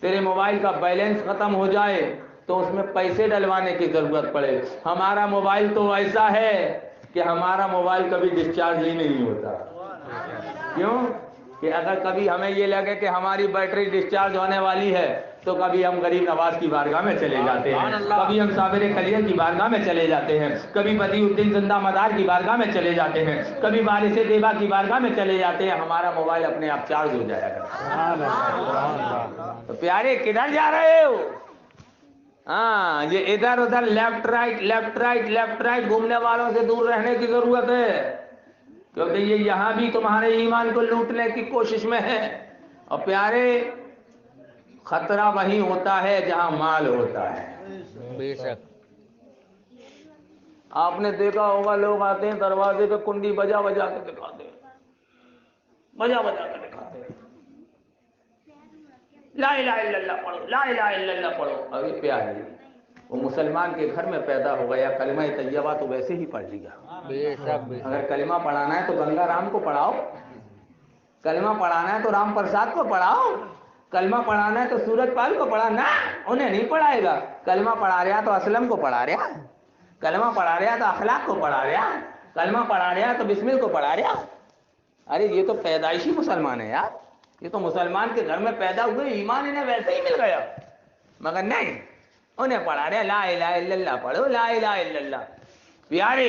تیرے موبائل کا بیلنس ختم ہو جائے تو اس میں پیسے ڈلوانے کی ضرورت پڑے۔ ہمارا موبائل تو ایسا ہے کہ ہمارا موبائل کبھی ڈسچارج ہی نہیں ہوتا۔ کیوں؟ کہ اگر کبھی ہمیں یہ لگے کہ ہماری بیٹری ڈسچارج ہونے والی ہے تو کبھی ہم غریب نواز کی بارگاہ میں چلے جاتے ہیں، کبھی ہم صابر کلیہ کی بارگاہ میں چلے جاتے ہیں، کبھی بدیع الدین زندہ مدار کی بارگاہ میں چلے جاتے ہیں، کبھی وارث دیبا کی بارگاہ میں چلے جاتے ہیں، ہمارا موبائل اپنے آپ چارج ہو جایا کرتا۔ تو پیارے کدھر جا رہے ہو؟ ہاں یہ ادھر ادھر left right left right left right گھومنے والوں سے دور رہنے کی ضرورت ہے، کیونکہ یہ یہاں بھی تمہارے ایمان کو لوٹنے کی کوشش میں ہے۔ اور پیارے خطرہ وہیں ہوتا ہے جہاں مال ہوتا ہے۔ بے شک آپ نے دیکھا ہوگا لوگ آتے ہیں دروازے پہ کنڈی بجا بجا کے دکھاتے ہیں، بجا بجا کے دکھاتے ہیں، لا الہ الا اللہ پڑھو، لا الہ الا اللہ پڑھو۔ ابھی پیارے وہ مسلمان کے گھر میں پیدا ہو گیا، کلمہ طیبہ تو ویسے ہی پڑھ لیا۔ بے شک اگر کلمہ پڑھانا ہے تو گنگا رام کو پڑھاؤ، کلمہ پڑھانا ہے تو رام پرساد کو پڑھاؤ، کلمہ پڑھانا ہے تو سورج پال کو پڑھا نہ، انہیں نہیں پڑھائے گا۔ کلمہ پڑھا رہا تو اسلم کو پڑھا رہا، کلمہ پڑھا رہا تو اخلاق کو پڑھا رہا، کلمہ پڑھا رہا تو بسمل کو پڑھا رہا۔ ارے یہ تو پیدائشی مسلمان ہے یار، یہ تو مسلمان کے گھر میں پیدا ہوئے، ایمان انہیں ویسے ہی مل گیا، مگر نہیں، انہیں پڑھا رہا لا الہ الا اللہ پڑھو، لا الہ الا اللہ۔ پیارے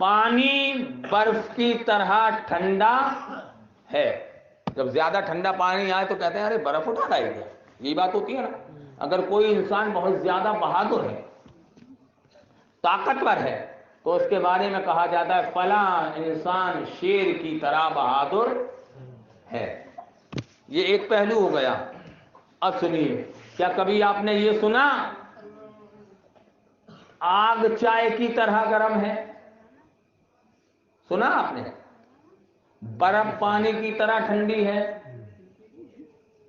پانی برف کی طرح ٹھنڈا ہے. جب زیادہ ٹھنڈا پانی آئے تو کہتے ہیں ارے برف اٹھا رہا ہے کیا, یہی بات ہوتی ہے نا. اگر کوئی انسان بہت زیادہ بہادر ہے, طاقتور ہے, تو اس کے بارے میں کہا جاتا ہے فلاں انسان شیر کی طرح بہادر ہے. یہ ایک پہلو ہو گیا. اب سنیے, کیا کبھی آپ نے یہ سنا آگ چائے کی طرح گرم ہے؟ سنا آپ نے؟ برف پانی کی طرح ٹھنڈی ہے,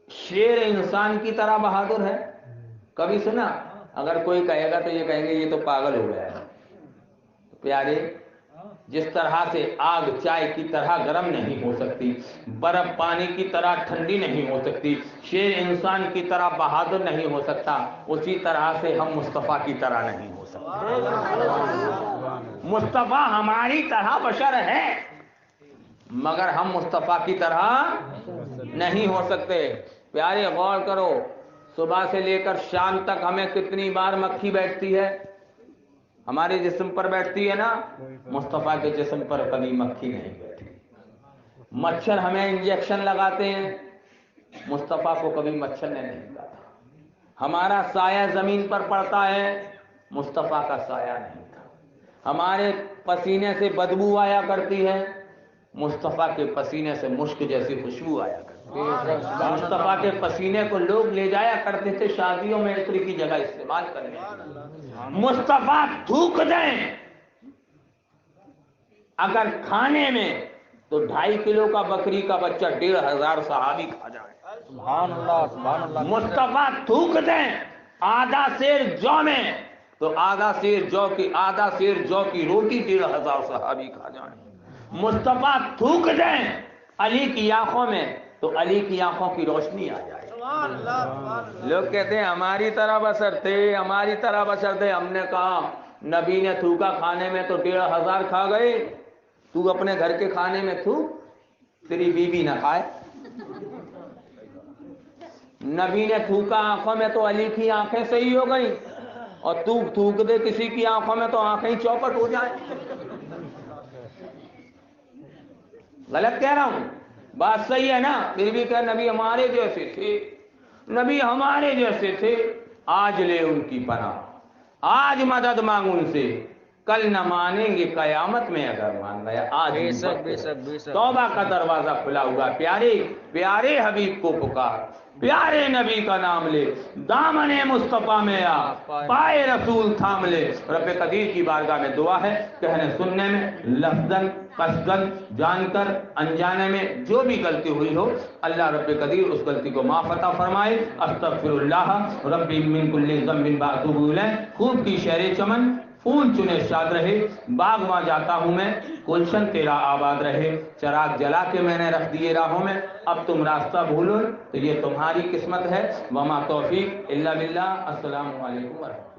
شیر انسان کی طرح بہادر ہے, کبھی سنا؟ اگر کوئی کہے گا تو یہ کہیں گے یہ تو پاگل ہو گیا ہے. پیارے, جس طرح سے آگ چائے کی طرح گرم نہیں ہو سکتی, برف پانی کی طرح ٹھنڈی نہیں ہو سکتی, شیر انسان کی طرح بہادر نہیں ہو سکتا, اسی طرح سے ہم مصطفیٰ کی طرح نہیں ہو سکتے. مصطفیٰ ہماری طرح بشر ہے, مگر ہم مصطفیٰ کی طرح نہیں ہو سکتے. پیارے غور کرو, صبح سے لے کر شام تک ہمیں کتنی بار مکھی بیٹھتی ہے؟ ہمارے جسم پر بیٹھتی ہے نا, مصطفیٰ کے جسم پر کبھی مکھی نہیں بیٹھی. مچھر ہمیں انجیکشن لگاتے ہیں, مصطفیٰ کو کبھی مچھر نے نہیں کاٹا. ہمارا سایہ زمین پر پڑتا ہے, مصطفیٰ کا سایہ نہیں تھا. ہمارے پسینے سے بدبو آیا کرتی ہے, مصطفیٰ کے پسینے سے مشک جیسی خوشبو آیا کرتی ہے. مصطفیٰ کے پسینے کو لوگ لے جایا کرتے تھے شادیوں میں عطر کی جگہ استعمال کرنے. مصطفیٰ تھوک دیں اگر کھانے میں تو 2.5 کلو کا بکری کا بچہ 1,500 صحابی کھا جائے. سبحان اللہ, سبحان اللہ. مصطفیٰ تھوک دیں آدھا سیر جو میں تو آدھا سیر جو کی روٹی 1,500 صحابی کھا جائیں. مصطفیٰ تھوک دیں علی کی آنکھوں میں تو علی کی آنکھوں کی روشنی آ جائے. لوگ کہتے ہیں ہماری طرح بشر تھے. ہم نے کہا نبی نے تھوکا کھانے میں تو 1,500 کھا گئے, تو اپنے گھر کے کھانے میں تھوک, تیری بیوی نہ کھائے. نبی نے تھوکا آنکھوں میں تو علی کی آنکھیں صحیح ہو گئی, اور تو تھوک دے کسی کی آنکھوں میں تو آنکھیں چوپٹ ہو جائیں. غلط کہہ رہا ہوں؟ بات صحیح ہے نا؟ پھر بھی کہ نبی ہمارے جیسے تھے, آج لے ان کی پناہ, آج مدد مانگ ان سے, کل نہ مانیں گے قیامت میں اگر مان گیا. آج بے شک. توبہ کا دروازہ کھلا ہوا. پیارے حبیب کو پکار, پیارے نبی کا نام لے, دامن مصطفیٰ میں آ, پائے رسول تھام لے. رب قدیر کی بارگاہ میں دعا ہے, کہنے سننے میں لفظاً قصداً جان کر انجانے میں جو بھی غلطی ہوئی ہو, اللہ رب قدیر اس غلطی کو معاف عطا فرمائے. استغفر اللہ ربی من کل ذنب واتوب الیہ. خوب کی شہر چمن, پھول چنے شاد رہے, باغ وہاں جاتا ہوں میں, گلشن تیرا آباد رہے. چراغ جلا کے میں نے رکھ دیے راہوں میں, اب تم راستہ بھولو تو یہ تمہاری قسمت ہے. وما توفیق الا باللہ. السلام علیکم ورحمۃ اللہ.